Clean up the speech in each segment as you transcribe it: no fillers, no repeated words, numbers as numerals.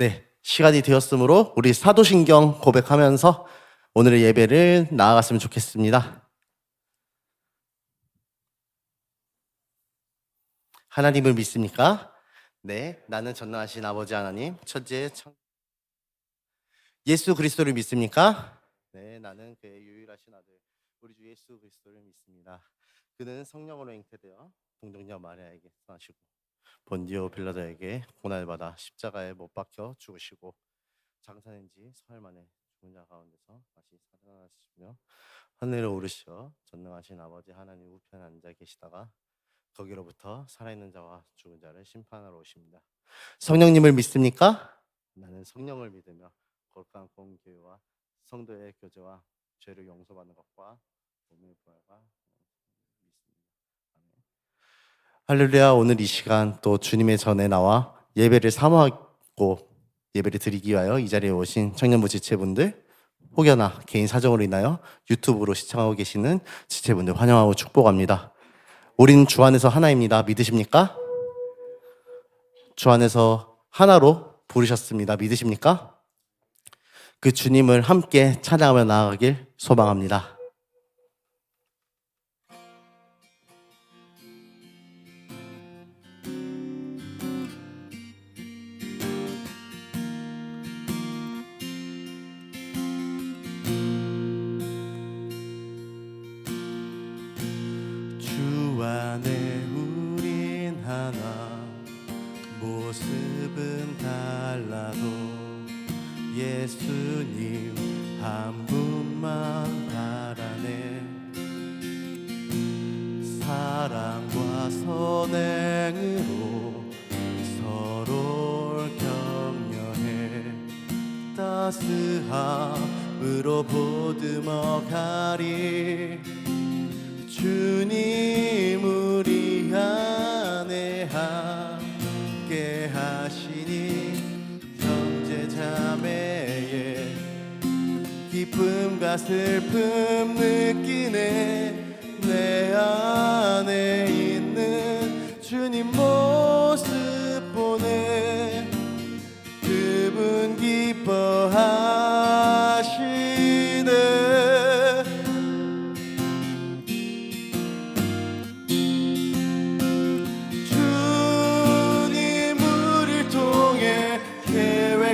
네, 시간이 되었으므로 우리 사도신경 고백하면서 오늘의 예배를 나아갔으면 좋겠습니다. 하나님을 믿습니까? 네, 나는 전능하신 아버지 하나님, 천지의 예수 그리스도를 믿습니까? 네, 나는 그의 유일하신 아들, 우리 주 예수 그리스도를 믿습니다. 그는 성령으로 잉태되어 동정녀 마리아에게 나시고 본디오 빌라도에게 고난받아 십자가에 못 박혀 죽으시고 장사된 지 사흘 만에 죽은 자 가운데서 다시 살아나시며 하늘에 오르시어 전능하신 아버지 하나님 우편에 앉아 계시다가 거기로부터 살아있는 자와 죽은 자를 심판하러 오십니다. 성령님을 믿습니까? 나는 성령을 믿으며 거룩한 공교회와 성도의 교제와 죄를 용서받는 것과 몸의 부활과 믿습니다. 아멘. 할렐루야. 오늘 이 시간 또 주님의 전에 나와 예배를 사모하고 예배를 드리기 위하여 이 자리에 오신 청년부 지체분들, 혹여나 개인 사정으로 인하여 유튜브로 시청하고 계시는 지체분들 환영하고 축복합니다. 우린 주 안에서 하나입니다. 믿으십니까? 주 안에서 하나로 부르셨습니다. 믿으십니까? 그 주님을 함께 찬양하며 나아가길 소망합니다. 주 안에 우린 하나, 모습은 달라도 예수님 한 분만 바라네. 사랑과 선행으로 서로를 격려해 따스함으로 보듬어 가리. 주님 우리 안에 함께 하시니 형제자매의 기쁨과 슬픔 느끼네. 내 안에 있는 주님 모습 보네. 그분 기뻐하시네.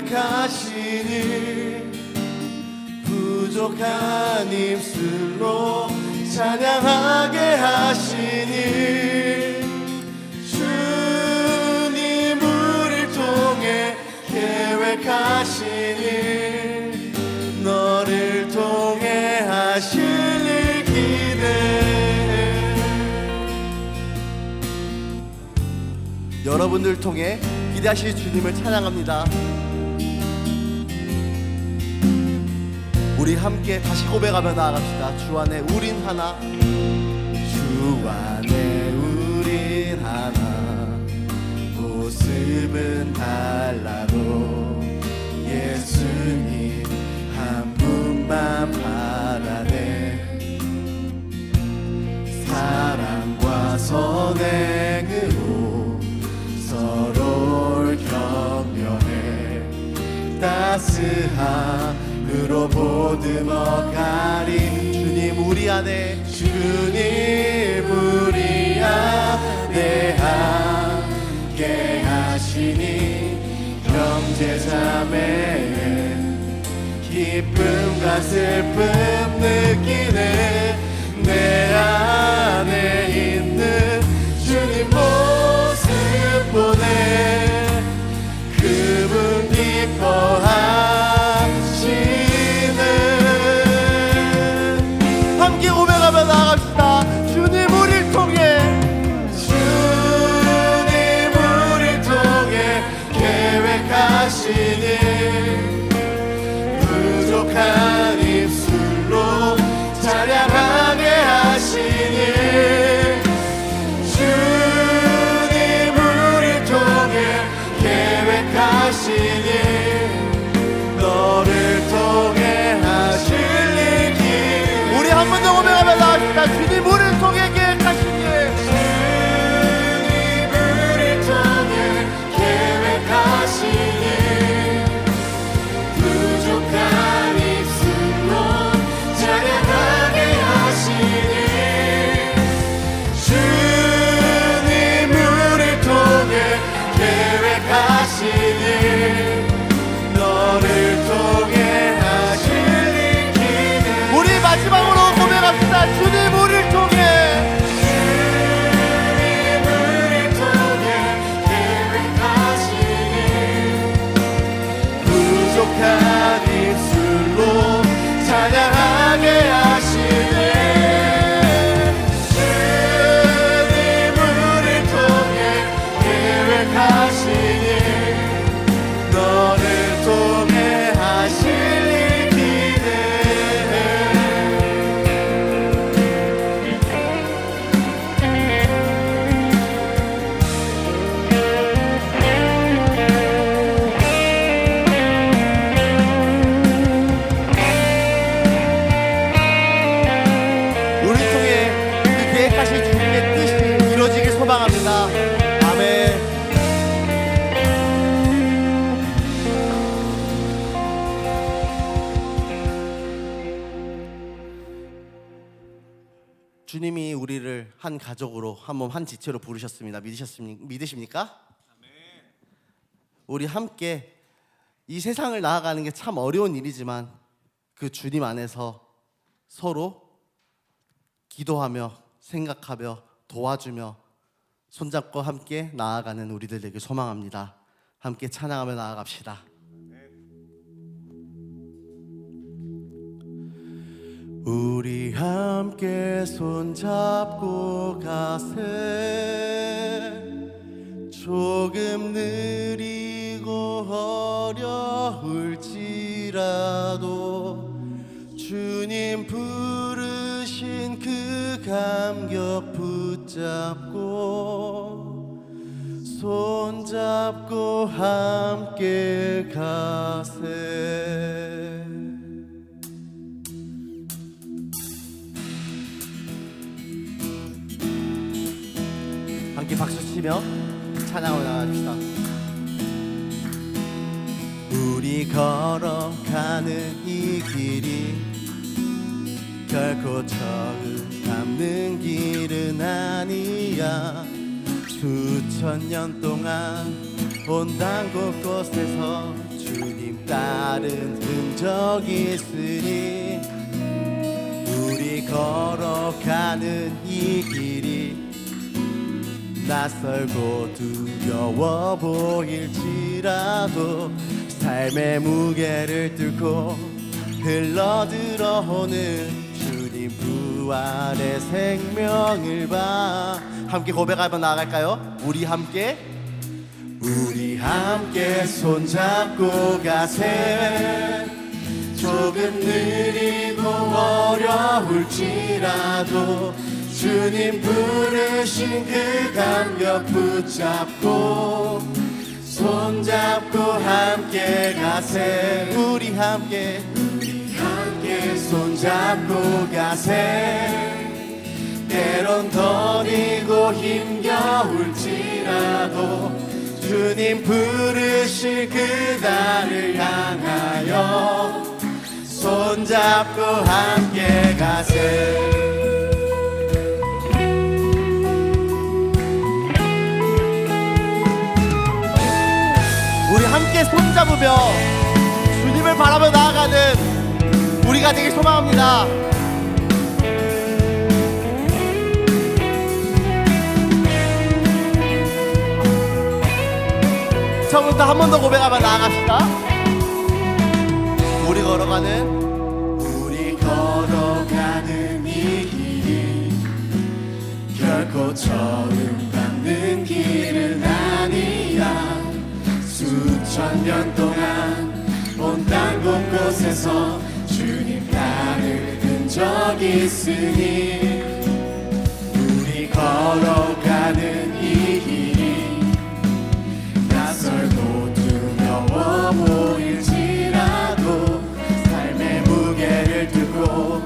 하시니 부족한 입술로 찬양하게 하시니. 주님 우리를 통해 계획하시니 너를 통해 하실 일 기대해. 여러분들 통해 기대하실 주님을 찬양합니다. 우리 함께 다시 고백하며 나아갑시다. 주 안에 우린 하나, 주 안에 우린 하나, 모습은 달라도 예수님 한 분만 바라네. 사랑과 선행으로 서로를 격려해 따스한 으로 보듬어 가리. 주님 우리 안에, 주님 우리 안에 함께 하시니 형제자매의 기쁨과 슬픔 느끼네. 내 안에 있는 주님 모습 보네. 그분 기뻐하시네. 함께 고백하며 나아갑시다. 주님 우리를 통해, 주님 우리를 통해 계획하시니 부족한 입술로 찬양하게 하시니. 주님 우리를 통해 계획하시니 너를 통해 하실 일. 우리 한 번 더 고백하며 나아갑시다. 주님 우리를 통해 계획하시니, 주님 우리를 통해 계획하시니 계획하시는 너를 통해 하실 일기는 우리 마지막으로 고백합시다. 주님 우리를 통해 부족한 입술로 찬양하게 하시네. 주님 우리를 통해 계획하시니 너를 통해 하실 일 기대해. 우리 통해 그 계획하신 주님의 뜻이 이루어지길 소망합니다. 아멘. 주님이 우리를 한 가족으로 한 몸 한 지체로 부르셨습니다. 믿으십니까? 우리 함께 이 세상을 나아가는 게 참 어려운 일이지만 그 주님 안에서 서로 기도하며 생각하며 도와주며 손잡고 함께 나아가는 우리들 되길 소망합니다. 함께 찬양하며 나아갑시다. 우리 함께 손잡고 가세. 조금 느리고 어려울지라도 주님 부르신 그 감격 붙잡고 손잡고 함께 가세. 함께 박수 치며 찬양하며 나갑시다. 우리 걸어가는 이 길이 결코 처음 밟는 길은 아니야. 수천 년 동안 온 땅 곳곳에서 주님 따른 흔적이 있으니 우리 걸어가는 이 길이 낯설고 두려워 보일지라도 삶의 무게를 뚫고 흘러들어오는 주님 부활의 생명을 봐. 함께 고백하며 나아갈까요? 우리 함께 손잡고 가세. 조금 느리고 어려울지라도 주님 부르신 그 감격 붙잡고 손잡고 함께 가세. 우리 함께 손잡고 가세. 때론 더디고 힘겨울지라도 주님 부르실 그날을 향하여 손잡고 함께 가세. 우리 함께 손잡으며 주님을 바라며 나아가는 우리가 되길 소망합니다. 처음부터 한 번 더 고백하며 나아갑시다. 우리 걸어가는 이 길이 결코 처음 밟는 길은 아니야. 수천 년 동안 온 땅 곳곳에서 주님 따를 흔적이 있으니 우리 걸어가는 이 길이 낯설고 두려워 보일지라도 삶의 무게를 뚫고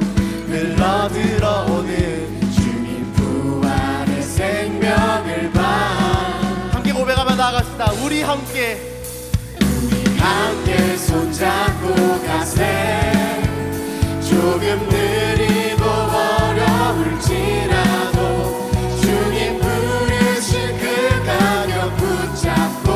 흘러들어오는 주님 부활의 생명을 봐. 함께 고백하며 나아갑시다. 우리 함께 손잡고 가세. 조금 느리고 어려울지라도 주님 부르신 그 가격 붙잡고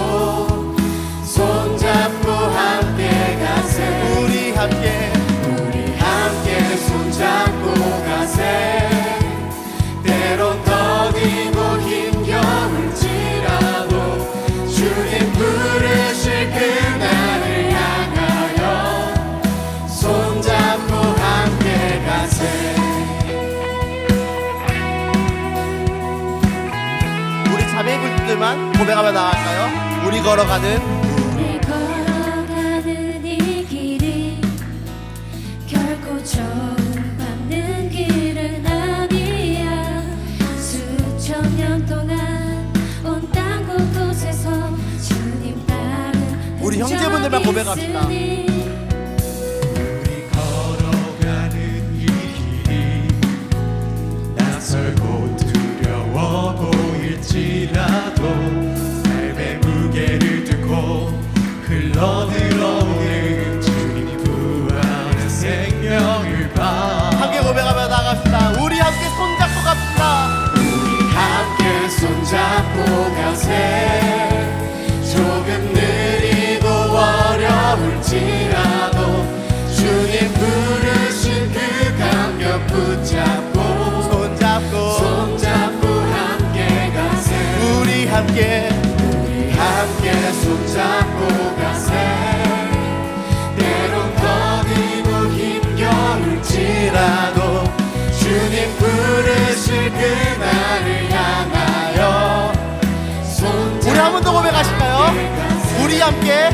동안 고백하며 나갈까요? 우리 걸어가는 이 길이 결코 처음 밟는 길은 아니야. 수천 년 동안 온 땅 곳곳에서 주님 따른 우리 형제분들만 고백합시다. 흔적이 있으니 우리 걸어가는 이 길이 낯설고 두려워 보일지라도 삶의 무게를 뚫고 흘러들어오는 주님이 부활한 생명을 봐. 함께 고백하며 나갑시다. 우리 함께 손잡고 갑시다. 우리 함께 손잡고 가세. 조금 느리고 어려울지라도 주님 부르신 그 감격 붙잡고 손잡고 함께 가세. 우리 함께 손잡고 가세. 때론 더디고 힘겨울지라도 주님 부르실 그날을 향하여 우리 한 번 더 고백하실까요? 우리 함께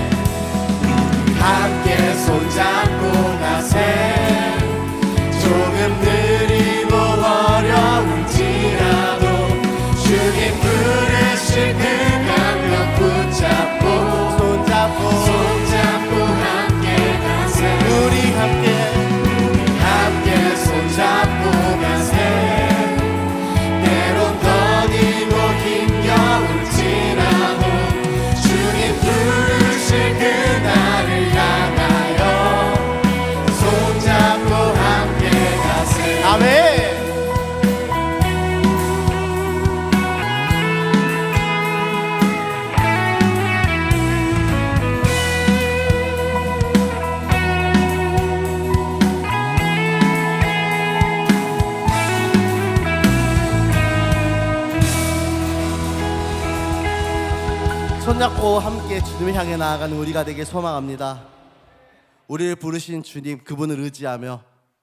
손잡고 가세. 조금 느리고 어려울지라도 주님 부르실 그 감격 붙잡고 손잡고 함께 가세. 우리 함께 손잡고 가세. 때론 더디고 힘겨울지라도 주님 부르실 그날을 향하여 손잡고 함께 가세. 아멘. 손잡고 함께 주님을 향해 나아가는 우리가 되길 소망합니다. 우리를 부르신 주님, 그분을 의지하며,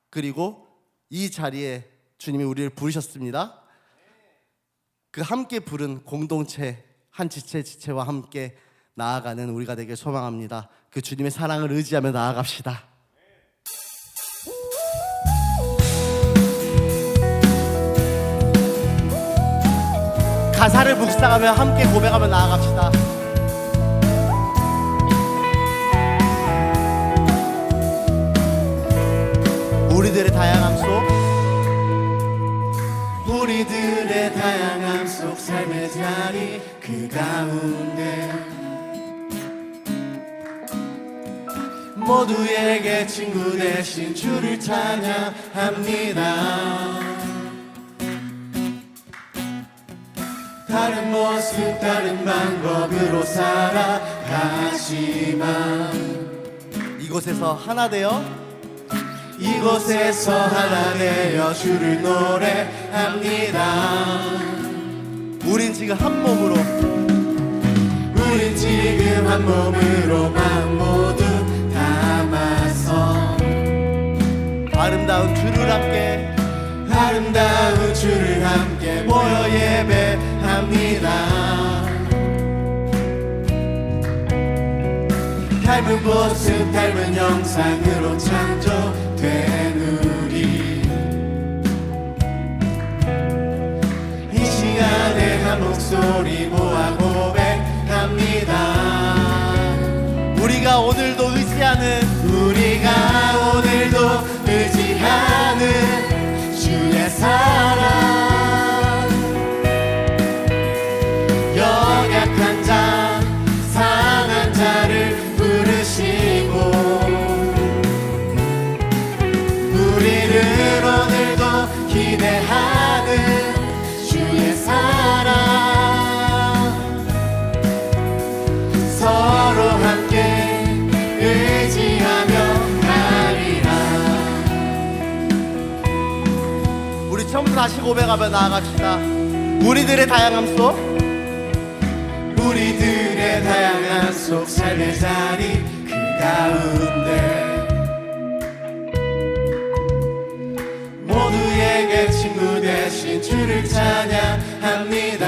그리고 이 자리에 주님이 우리를 부르셨습니다. 그 함께 부른 공동체, 한 지체와 함께 나아가는 우리가 되길 소망합니다. 그 주님의 사랑을 의지하며 나아갑시다. 가사를 묵상하며 함께 고백하며 나아갑시다. 우리들의 다양함 속 삶의 자리 그 가운데 모두에게 친구 대신 주를 찬양합니다. 다른 모습 다른 방법으로 살아가지만 이곳에서 하나 되어 주를 노래합니다. 우린 지금 한 몸으로 마음 모두 담아서 아름다운 주를 함께 모여 예배합니다. 닮은 모습 닮은 형상으로 창조된 우리 이 시간에 한 목소리 모아 고백합니다. 우리가 오늘도 의지하는 주의 사랑, 연약한 자 상한 자를 부르시고 우리는 오늘도 기대하는 주의 사랑, 서로 함께 의지하며 가리라. 우리 처음부터 다시 고백하며 나아갑시다. 우리들의 다양함 속 삶의 자리 그 가운데 모두에게 친구 대신 주를 찬양합니다.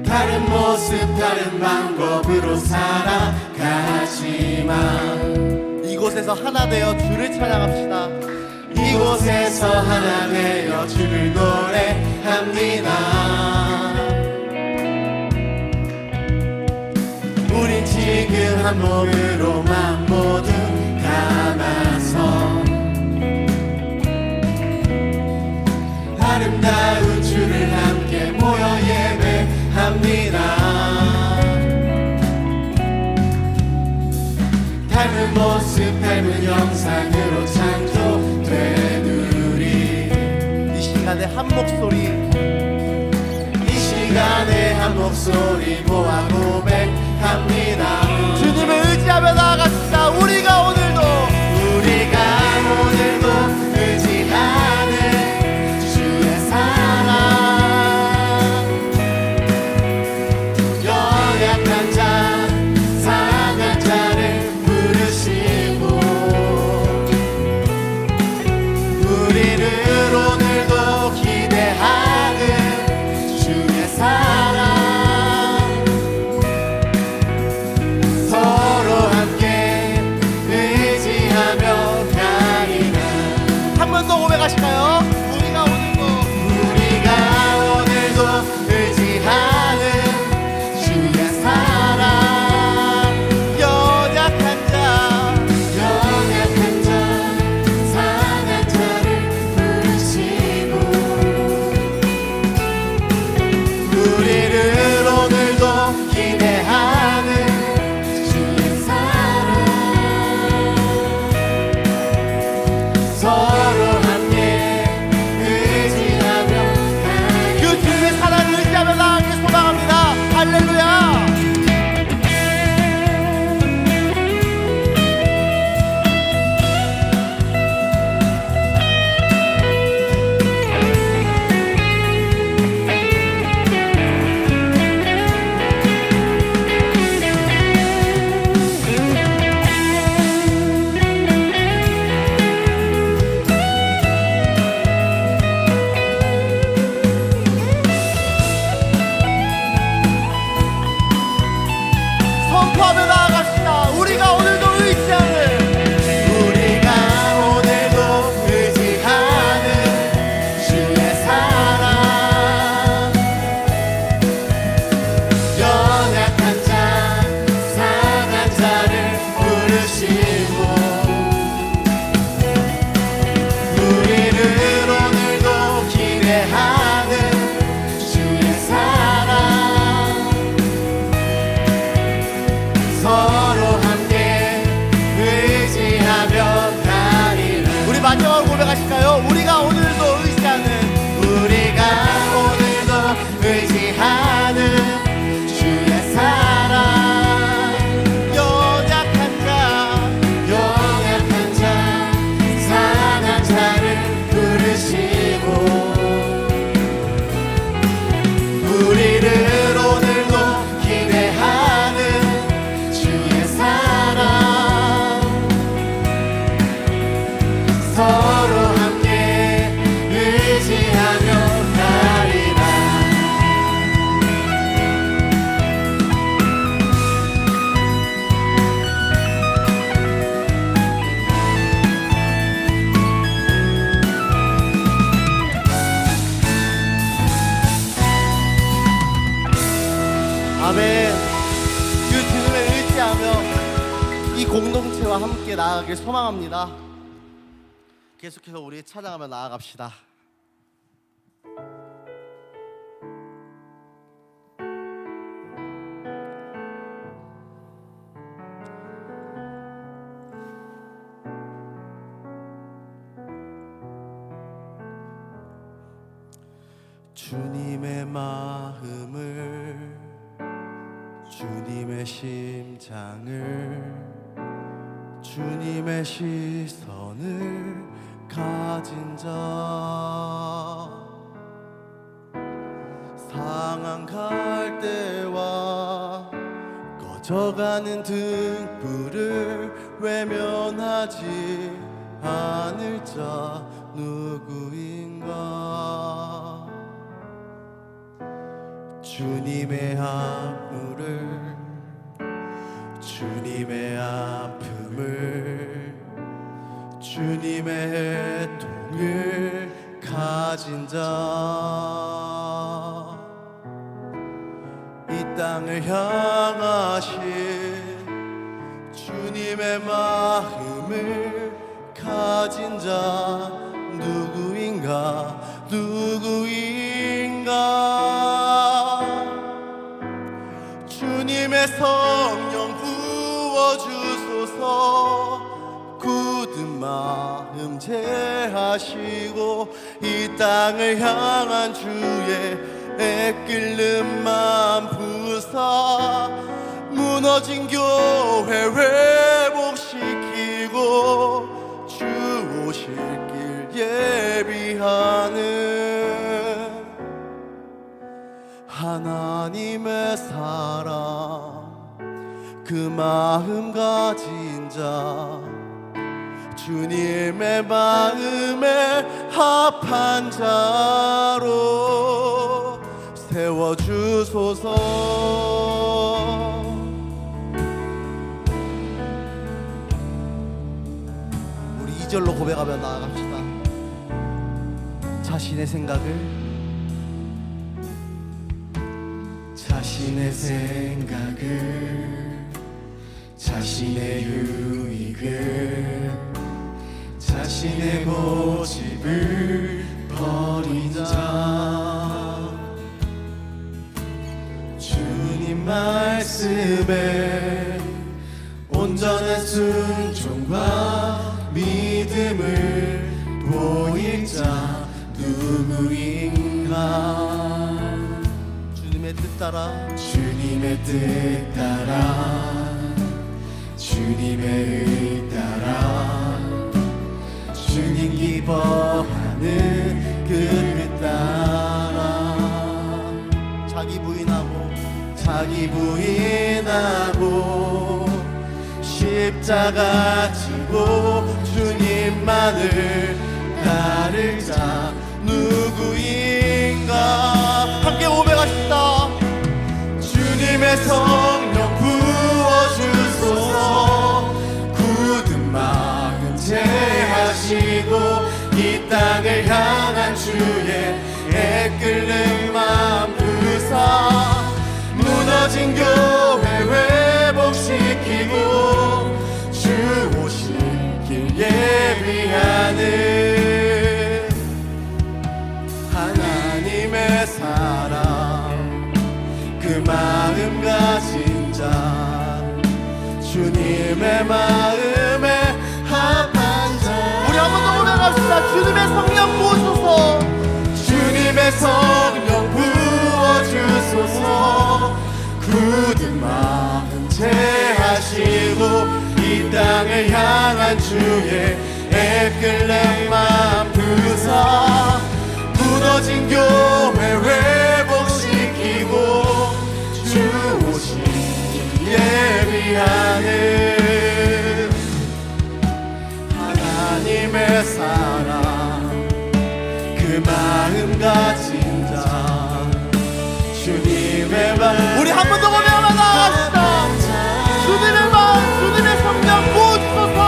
다른 모습 다른 방법으로 살아가지만 이곳에서 하나 되어 주를 찬양합시다. 이곳에서 하나 되어 주를 노래합니다. 우린 지금 한 몸으로 맘 모두 담아서 아름다운 주를 함께 모여 예배합니다. 닮은 모습 닮은 형상으로 창조된 우리 이 시간에 한 목소리 이 시간에 한 목소리 모아 고백합니다. 주님을 의지하며 나아갑시다. 우리가 오늘도 의지하는 주의 사랑 연약한 자 상한 자를 부르시고 우리를 오늘도 기대하는 주의 사랑 서로 함께 의지하며 가리라. 한 번 더 고백하실까요? 우리가 오늘도 의지하는 주의 사랑 연약한 자 연약한 자 상한 자를 부르시고 우리를 오늘도 기대하는 주의 사랑 서로 함께 의지하며 그 주님의 사랑을 의지하며 나아가길 소망합니다. 할렐루야. 선포하며 나아갑시다. 우리가 오늘도 의지하는 우리가 오늘도 의지하는 주의 사랑 연약한 자 상한 자를 부르시고 우리를 오늘도 기대하는 주의 사랑 서로 함께 의지하며 가리라. 우리 마지막으로 고백하실까요? 우리가 오늘도 의지하는 주의 사랑 연약한 자 연약한 자 상한 자를 부르시고 우리를 오늘도 기대하는 주의 사랑 서로 함께 의지하며 가리라. 아멘. 그 주님을 의지하며 이 공동체와 함께 나아가길 소망합니다. 계속해서 우리 찬양하며 나아갑시다. 주님의 마음을 주님의 심장을 주님의 시선을 가진 자 상한 갈대와 꺼져가는 등불을 외면하지 않을 자 누구인가 주님의 아픔을 주님의 아픔을 주님의 애통을 가진 자 이 땅을 향하신 주님의 마음을 가진 자 누구인가 주님의 성령 부어주소서 굳은 마음 제하시고 이 땅을 향한 주의 애끓는 마음 부사 무너진 교회 회복시키고 주 오실 길 예비하는 하나님의 사랑 그 마음 가진 자 주님의 마음에 합한 자로 세워주소서. 우리 2절로 고백하며 나아갑시다. 자신의 생각을 자신의 유익을 자신의 고집을 버린 자 주님 말씀에 온전한 순종과 믿음을 보일 자 누구인가 주님의 뜻 따라 주님의 의 따라 주님 기뻐하는 그 뜻 따라 자기 부인하고 십자가 지고 주님만을 따를 자 누구인가 함께 고백하십시다. 주님의 성령 부어주소서 굳은 마음 제하시고 이 땅을 향한 주의 애끓는 마음 부사 무너진 교회 회복시키고 주 오실 길 예비하는 하나님의 사랑 그 마음 가진 자 주님의 마음에 합한 자 우리 한 번 더 올라갑시다. 주님의 성령 부어주소서 주님의 성령 부어주소서 굳은 마음 제하시고 이 땅을 향한 주의 애끓는 마음 부사 무너진 교회 회복시키고 주 오실 예비하는 하나님의 사랑 그 마음 가진 자 주님의 마음 우리 한 번 더 고백하며 나아갑시다. 주님의 마음 주님의 성령 부어주소서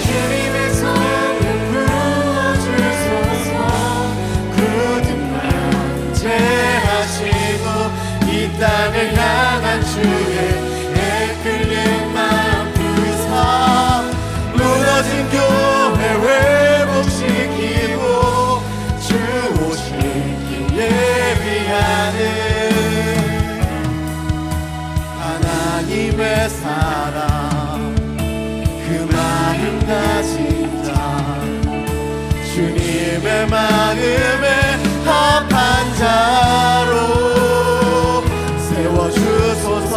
주님의 성령 부어주소서 굳은 마음 제하시고 이 땅을 향한 주의 애끓는 마음 부사 무너진 교회 회복시키고 주 오실 길 예비하는 하나님의 사랑 그 마음 가진 자 주님의 마음에 합한 자로 세워주소서.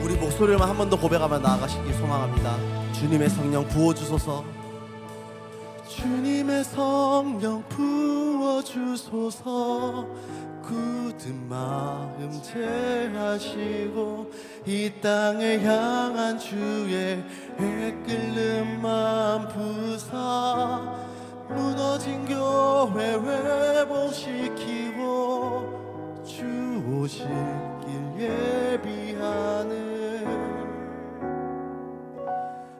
우리 목소리만 한 번 더 고백하며 나아가시길 소망합니다. 주님의 성령 부어주소서 주님의 성령 부어주소서. 굳은 마음 제하시고 이 땅을 향한 주의 애끓는 마음 부사 무너진 교회 회복시키고 주 오실 길 예비하는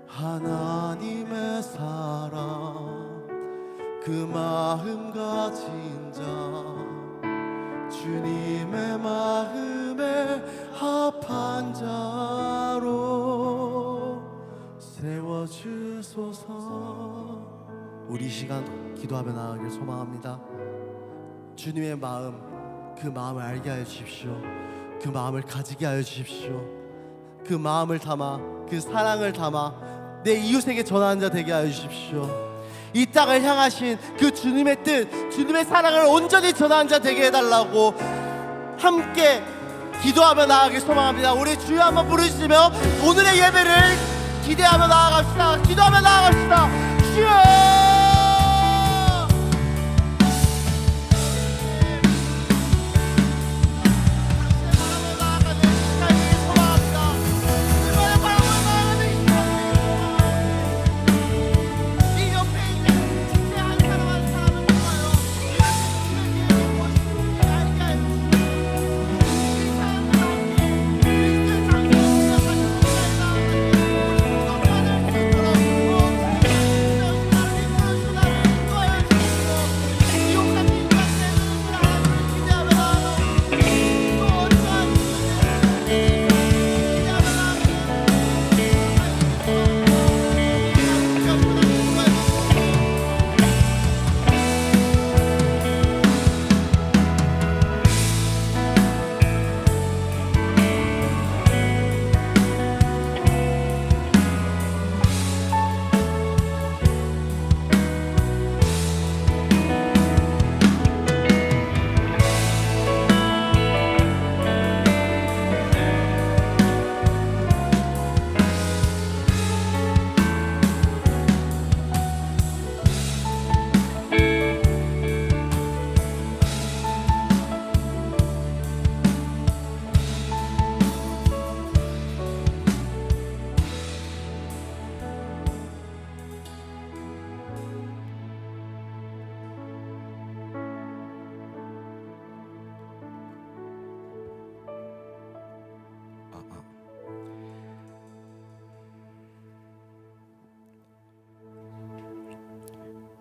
하나님의 사랑 그 마음 가진 자 주님의 마음에 합한 자로 세워주소서. 우리 시간 기도하며 나아가길 소망합니다. 주님의 마음, 그 마음을 알게 하여 주십시오. 그 마음을 가지게 하여 주십시오. 그 마음을 담아, 그 사랑을 담아 내 이웃에게 전하는 자 되게 하여 주십시오. 이 땅을 향하신 그 주님의 뜻, 주님의 사랑을 온전히 전하는 자 되게 해달라고 함께 기도하며 나아가길 소망합니다. 우리 주여 한번 부르시며 오늘의 예배를 기대하며 나아갑시다. 기도하며 나아갑시다. 주여!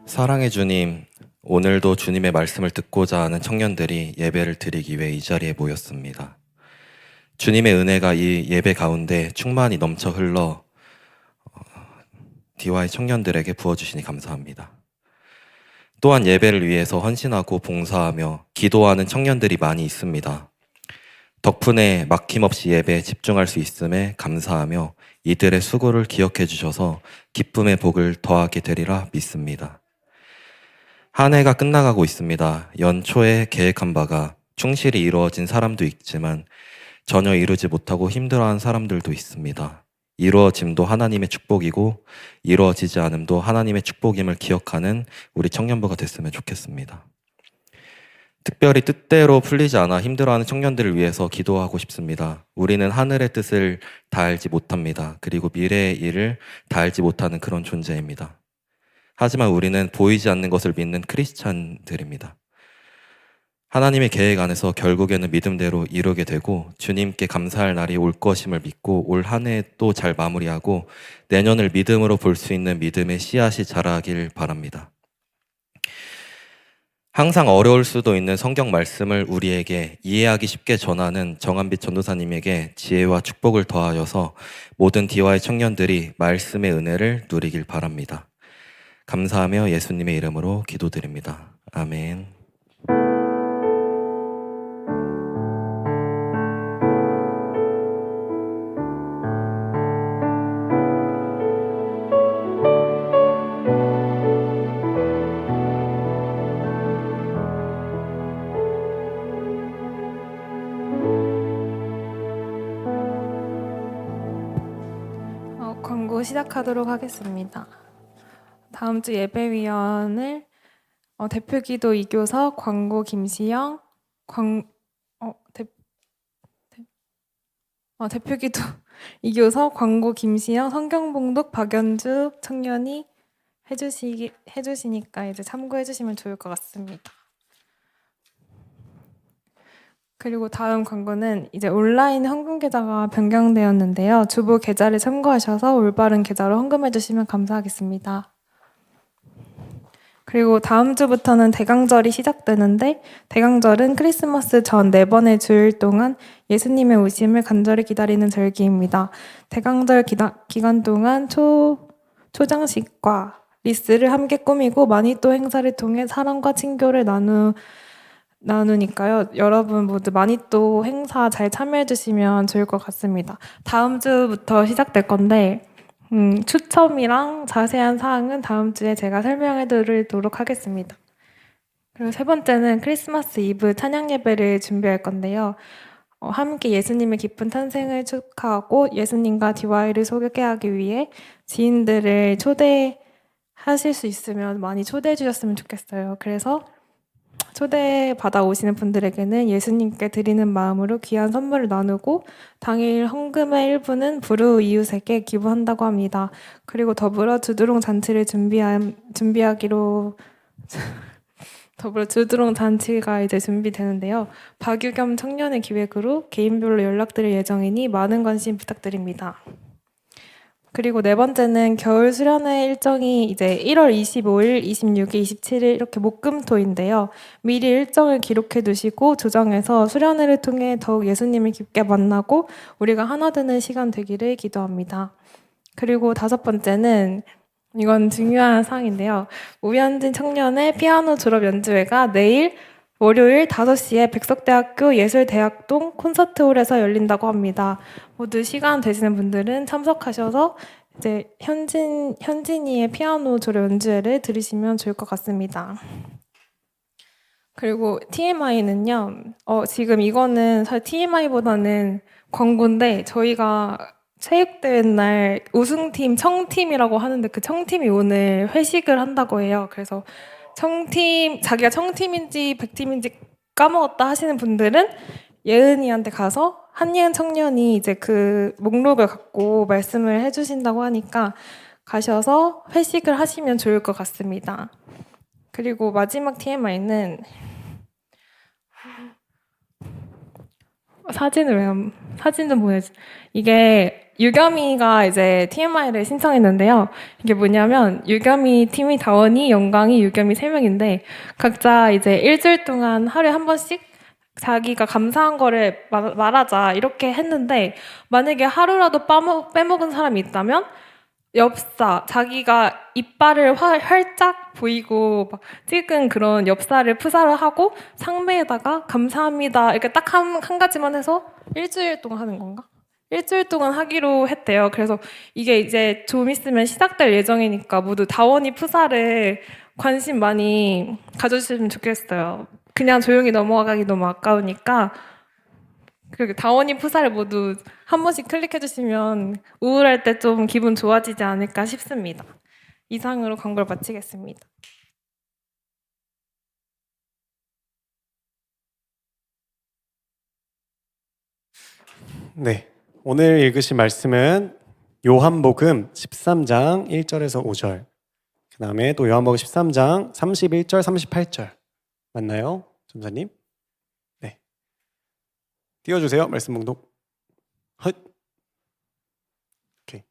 사랑의 주님, 오늘도 주님의 말씀을 듣고자 하는 청년들이 예배를 드리기 위해 이 자리에 모였습니다. 주님의 은혜가 이 예배 가운데 충만히 넘쳐 흘러 DY 청년들에게 부어주시니 감사합니다. 또한 예배를 위해서 헌신하고 봉사하며 기도하는 청년들이 많이 있습니다. 덕분에 막힘없이 예배에 집중할 수 있음에 감사하며 이들의 수고를 기억해 주셔서 기쁨의 복을 더하게 되리라 믿습니다. 한 해가 끝나가고 있습니다. 연초에 계획한 바가 충실히 이루어진 사람도 있지만 전혀 이루지 못하고 힘들어하는 사람들도 있습니다. 이루어짐도 하나님의 축복이고 이루어지지 않음도 하나님의 축복임을 기억하는 우리 청년부가 됐으면 좋겠습니다. 특별히 뜻대로 풀리지 않아 힘들어하는 청년들을 위해서 기도하고 싶습니다. 우리는 하늘의 뜻을 다 알지 못합니다. 그리고 미래의 일을 다 알지 못하는 그런 존재입니다. 하지만 우리는 보이지 않는 것을 믿는 크리스찬들입니다. 하나님의 계획 안에서 결국에는 믿음대로 이루게 되고 주님께 감사할 날이 올 것임을 믿고 올 한 해 또 잘 마무리하고 내년을 믿음으로 볼 수 있는 믿음의 씨앗이 자라길 바랍니다. 항상 어려울 수도 있는 성경 말씀을 우리에게 이해하기 쉽게 전하는 정한빛 전도사님에게 지혜와 축복을 더하여서 모든 DY 청년들이 말씀의 은혜를 누리길 바랍니다. 감사하며 예수님의 이름으로 기도드립니다. 아멘. 광고 시작하도록 하겠습니다. 다음 주 예배위원을 대표기도 이교석, 광고 김시영, 대표기도 이교석, 광고 김시영, 성경봉독 박연주 청년이 해주시니까 이제 참고해주시면 좋을 것 같습니다. 그리고 다음 광고는 이제 온라인 헌금 계좌가 변경되었는데요. 주보 계좌를 참고하셔서 올바른 계좌로 헌금해주시면 감사하겠습니다. 그리고 다음 주부터는 대강절이 시작되는데 대강절은 크리스마스 전 4번의 주일 동안 예수님의 오심을 간절히 기다리는 절기입니다. 대강절 기간 동안 초장식과 리스를 함께 꾸미고 마니또 행사를 통해 사랑과 친교를 나누니까요. 여러분 모두 마니또 행사 잘 참여해 주시면 좋을 것 같습니다. 다음 주부터 시작될 건데 추첨이랑 자세한 사항은 다음 주에 제가 설명해 드리도록 하겠습니다. 그리고 세 번째는 크리스마스 이브 찬양 예배를 준비할 건데요. 함께 예수님의 기쁜 탄생을 축하하고 예수님과 DY를 소개하기 위해 지인들을 초대하실 수 있으면 많이 초대해 주셨으면 좋겠어요. 그래서 초대받아 오시는 분들에게는 예수님께 드리는 마음으로 귀한 선물을 나누고 당일 헌금의 일부는 불우 이웃에게 기부한다고 합니다. 그리고 더불어 주드롱 잔치를 준비하기로 더불어 주드롱 잔치가 이제 준비되는데요. 박유겸 청년의 기획으로 개인별로 연락드릴 예정이니 많은 관심 부탁드립니다. 그리고 네 번째는 겨울 수련회 일정이 이제 1월 25일, 26일, 27일 이렇게 목금토인데요. 미리 일정을 기록해 두시고 조정해서 수련회를 통해 더욱 예수님을 깊게 만나고 우리가 하나 되는 시간 되기를 기도합니다. 그리고 다섯 번째는 이건 중요한 사항인데요. 우현진 청년의 피아노 졸업 연주회가 내일 월요일 5시에 백석대학교 예술대학동 콘서트홀에서 열린다고 합니다. 모두 시간 되시는 분들은 참석하셔서 이제 현진이의 피아노 졸업 연주회를 들으시면 좋을 것 같습니다. 그리고 TMI는요. 지금 이거는 사실 TMI보다는 광고인데 저희가 체육대회 날 우승팀 청팀이라고 하는데 그 청팀이 오늘 회식을 한다고 해요. 그래서 자기가 청팀인지 백팀인지 까먹었다 하시는 분들은 예은이한테 가서 한예은 청년이 이제 그 목록을 갖고 말씀을 해주신다고 하니까 가셔서 회식을 하시면 좋을 것 같습니다. 그리고 마지막 TMI는 사진 좀 보내주. 이게 유겸이가 이제 TMI를 신청했는데요. 이게 뭐냐면 유겸이 팀이 다원이, 영광이, 유겸이 3명인데 각자 이제 일주일 동안 하루에 한 번씩 자기가 감사한 거를 말하자 이렇게 했는데 만약에 하루라도 빼먹은 사람이 있다면 엽사, 자기가 이빨을 활짝 보이고 막 찍은 그런 엽사를 푸사를 하고 상매에다가 감사합니다 이렇게 딱 한 가지만 해서 일주일 동안 하는 건가? 일주일 동안 하기로 했대요. 그래서 이게 이제 좀 있으면 시작될 예정이니까 모두 다원이 푸사를 관심 많이 가져주시면 좋겠어요. 그냥 조용히 넘어가기 너무 아까우니까 그리고 다원이 푸사를 모두 한 번씩 클릭해주시면 우울할 때 좀 기분 좋아지지 않을까 싶습니다. 이상으로 광고를 마치겠습니다. 네, 오늘 읽으신 말씀은 요한복음 13장 1절에서 5절, 그 다음에 또 요한복음 13장 31절, 38절 맞나요? 전사님? 네, 띄워주세요. 말씀 봉독. 헛. 오케이.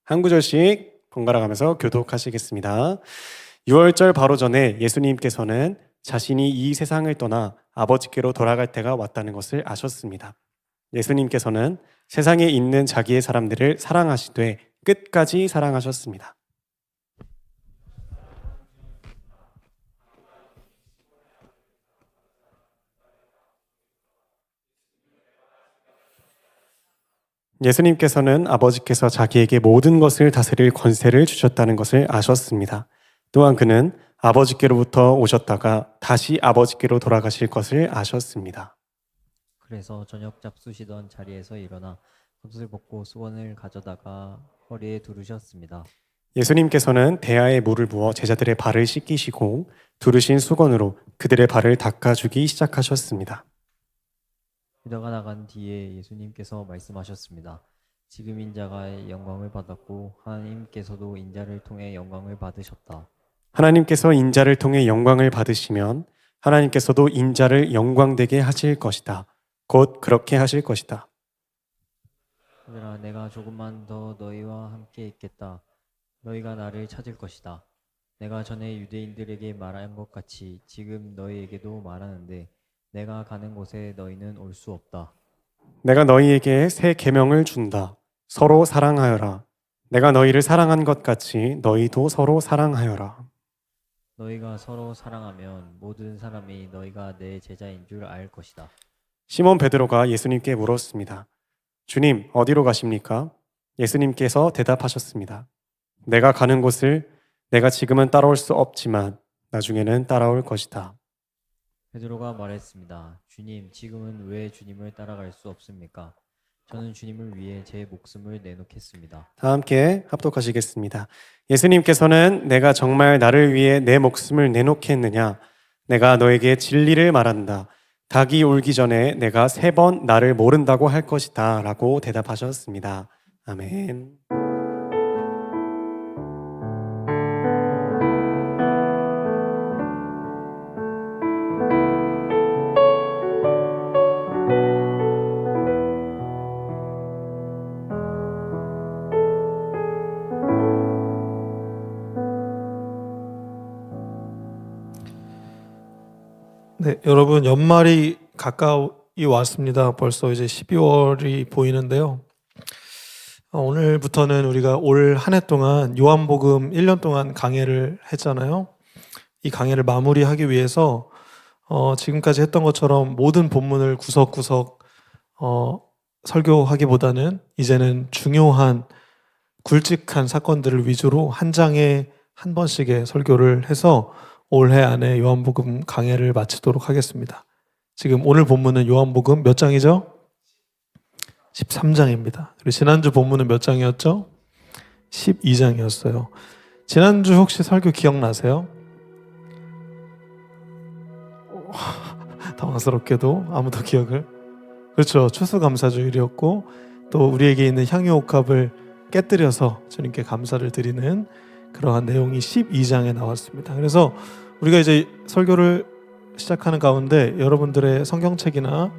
한 구절씩 번갈아 가면서 교독하시겠습니다. 6월절 바로 전에 예수님께서는 자신이 이 세상을 떠나 아버지께로 돌아갈 때가 왔다는 것을 아셨습니다. 예수님께서는 세상에 있는 자기의 사람들을 사랑하시되 끝까지 사랑하셨습니다. 예수님께서는 아버지께서 자기에게 모든 것을 다스릴 권세를 주셨다는 것을 아셨습니다. 또한 그는 아버지께로부터 오셨다가 다시 아버지께로 돌아가실 것을 아셨습니다. 그래서 저녁 잡수시던 자리에서 일어나 겉옷을 벗고 수건을 가져다가 허리에 두르셨습니다. 예수님께서는 대야에 물을 부어 제자들의 발을 씻기시고 두르신 수건으로 그들의 발을 닦아주기 시작하셨습니다. 유다가 나간 뒤에 예수님께서 말씀하셨습니다. 지금 인자가 영광을 받았고 하나님께서도 인자를 통해 영광을 받으셨다. 하나님께서 인자를 통해 영광을 받으시면 하나님께서도 인자를 영광되게 하실 것이다. 곧 그렇게 하실 것이다. 얘들아, 내가 조금만 더 너희와 함께 있겠다. 너희가 나를 찾을 것이다. 내가 전에 유대인들에게 말한 것 같이 지금 너희에게도 말하는데 내가 가는 곳에 너희는 올 수 없다. 내가 너희에게 새 계명을 준다. 서로 사랑하여라. 내가 너희를 사랑한 것 같이 너희도 서로 사랑하여라. 너희가 서로 사랑하면 모든 사람이 너희가 내 제자인 줄 알 것이다. 시몬 베드로가 예수님께 물었습니다. 주님, 어디로 가십니까? 예수님께서 대답하셨습니다. 내가 가는 곳을 내가 지금은 따라올 수 없지만 나중에는 따라올 것이다. 베드로가 말했습니다. 주님, 지금은 왜 주님을 따라갈 수 없습니까? 저는 주님을 위해 제 목숨을 내놓겠습니다. 다 함께 합독하시겠습니다. 예수님께서는 내가 정말 나를 위해 내 목숨을 내놓겠느냐? 내가 너에게 진리를 말한다. 닭이 울기 전에 내가 3번 나를 모른다고 할 것이다 라고 대답하셨습니다. 아멘. 네, 여러분 연말이 가까이 왔습니다. 벌써 이제 12월이 보이는데요. 오늘부터는 우리가 올 한 해 동안 요한복음 1년 동안 강해를 했잖아요. 이 강해를 마무리하기 위해서 지금까지 했던 것처럼 모든 본문을 구석구석 설교하기보다는 이제는 중요한 굵직한 사건들을 위주로 한 장에 한 번씩의 설교를 해서 올해 안에 요한복음 강해를 마치도록 하겠습니다. 지금 오늘 본문은 요한복음 몇 장이죠? 13장입니다. 그리고 지난주 본문은 몇 장이었죠? 12장이었어요. 지난주 혹시 설교 기억나세요? 당황스럽게도 아무도 기억을. 그렇죠. 추수감사주일이었고 또 우리에게 있는 향유옥합을 깨뜨려서 주님께 감사를 드리는 그러한 내용이 12장에 나왔습니다. 그래서 우리가 이제 설교를 시작하는 가운데 여러분들의 성경책이나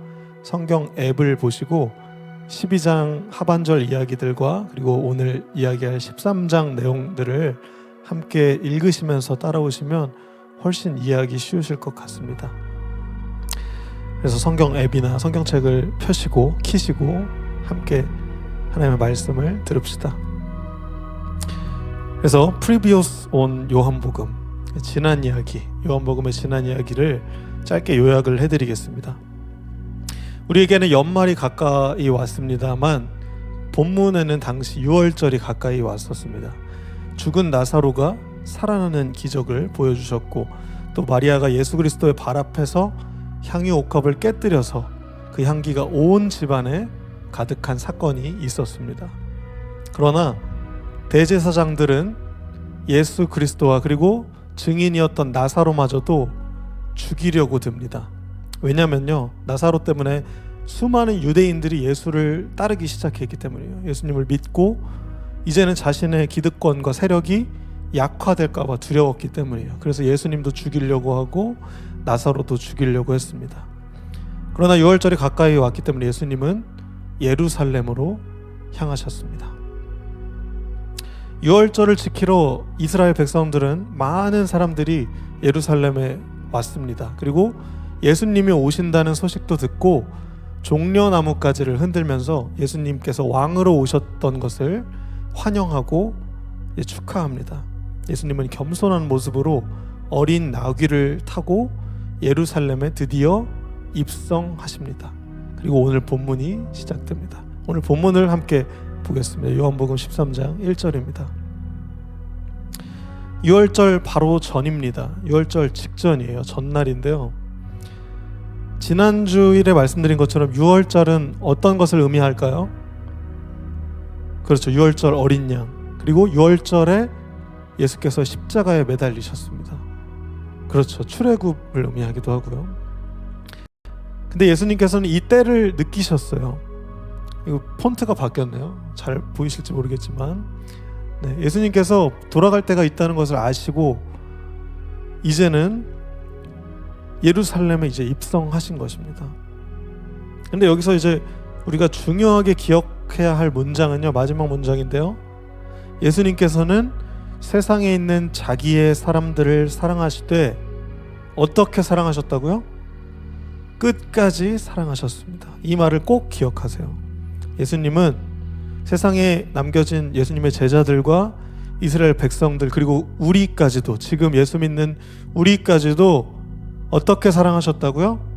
성경 앱을 보시고 12장 하반절 이야기들과 그리고 오늘 이야기할 13장 내용들을 함께 읽으시면서 따라오시면 훨씬 이해하기 쉬우실 것 같습니다. 그래서 성경 앱이나 성경책을 펴시고 키시고 함께 하나님의 말씀을 들읍시다. 그래서 Previous on 요한복음, 지난 이야기, 요한복음의 지난 이야기를 짧게 요약을 해드리겠습니다. 우리에게는 연말이 가까이 왔습니다만 본문에는 당시 6월절이 가까이 왔었습니다. 죽은 나사로가 살아나는 기적을 보여주셨고 또 마리아가 예수 그리스도의 발 앞에서 향유 옥합을 깨뜨려서 그 향기가 온 집안에 가득한 사건이 있었습니다. 그러나 대제사장들은 예수 그리스도와 그리고 증인이었던 나사로마저도 죽이려고 듭니다. 왜냐면요, 나사로 때문에 수많은 유대인들이 예수를 따르기 시작했기 때문이에요. 예수님을 믿고 이제는 자신의 기득권과 세력이 약화될까 봐 두려웠기 때문이에요. 그래서 예수님도 죽이려고 하고 나사로도 죽이려고 했습니다. 그러나 6월절이 가까이 왔기 때문에 예수님은 예루살렘으로 향하셨습니다. 6월절을 지키러 이스라엘 백성들은 많은 사람들이 예루살렘에 왔습니다. 그리고 예수님이 오신다는 소식도 듣고 종려나무가지를 흔들면서 예수님께서 왕으로 오셨던 것을 환영하고 축하합니다. 예수님은 겸손한 모습으로 어린 나귀를 타고 예루살렘에 드디어 입성하십니다. 그리고 오늘 본문이 시작됩니다. 오늘 본문을 함께 보겠습니다. 요한복음 13장 1절입니다. 6월절 바로 전입니다. 6월절 직전이에요. 전날인데요. 지난주일에 말씀드린 것처럼 6월절은 어떤 것을 의미할까요? 그렇죠. 6월절 어린 양. 그리고 6월절에 예수께서 십자가에 매달리셨습니다. 그렇죠. 출애굽을 의미하기도 하고요. 근데 예수님께서는 이 때를 느끼셨어요. 이거 폰트가 바뀌었네요. 잘 보이실지 모르겠지만 네, 예수님께서 돌아갈 때가 있다는 것을 아시고 이제는 예루살렘에 이제 입성하신 것입니다. 근데 여기서 이제 우리가 중요하게 기억해야 할 문장은요, 마지막 문장인데요. 예수님께서는 세상에 있는 자기의 사람들을 사랑하시되 어떻게 사랑하셨다고요? 끝까지 사랑하셨습니다. 이 말을 꼭 기억하세요. 예수님은 세상에 남겨진 예수님의 제자들과 이스라엘 백성들 그리고 우리까지도 지금 예수 믿는 우리까지도 어떻게 사랑하셨다고요?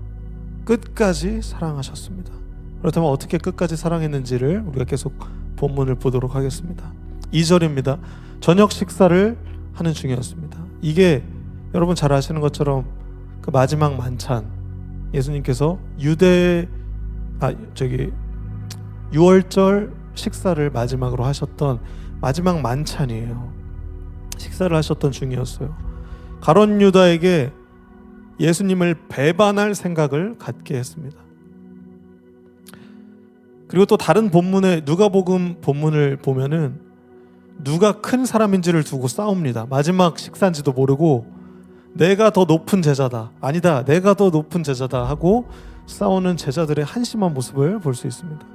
끝까지 사랑하셨습니다. 그렇다면 어떻게 끝까지 사랑했는지를 우리가 계속 본문을 보도록 하겠습니다. 2절입니다. 저녁 식사를 하는 중이었습니다. 이게 여러분 잘 아시는 것처럼 그 마지막 만찬, 예수님께서 유월절 식사를 마지막으로 하셨던 마지막 만찬이에요. 식사를 하셨던 중이었어요. 가룟 유다에게 예수님을 배반할 생각을 갖게 했습니다. 그리고 또 다른 본문에 누가복음 본문을 보면은 누가 큰 사람인지를 두고 싸웁니다. 마지막 식사인지도 모르고 내가 더 높은 제자다, 아니다 내가 더 높은 제자다 하고 싸우는 제자들의 한심한 모습을 볼 수 있습니다.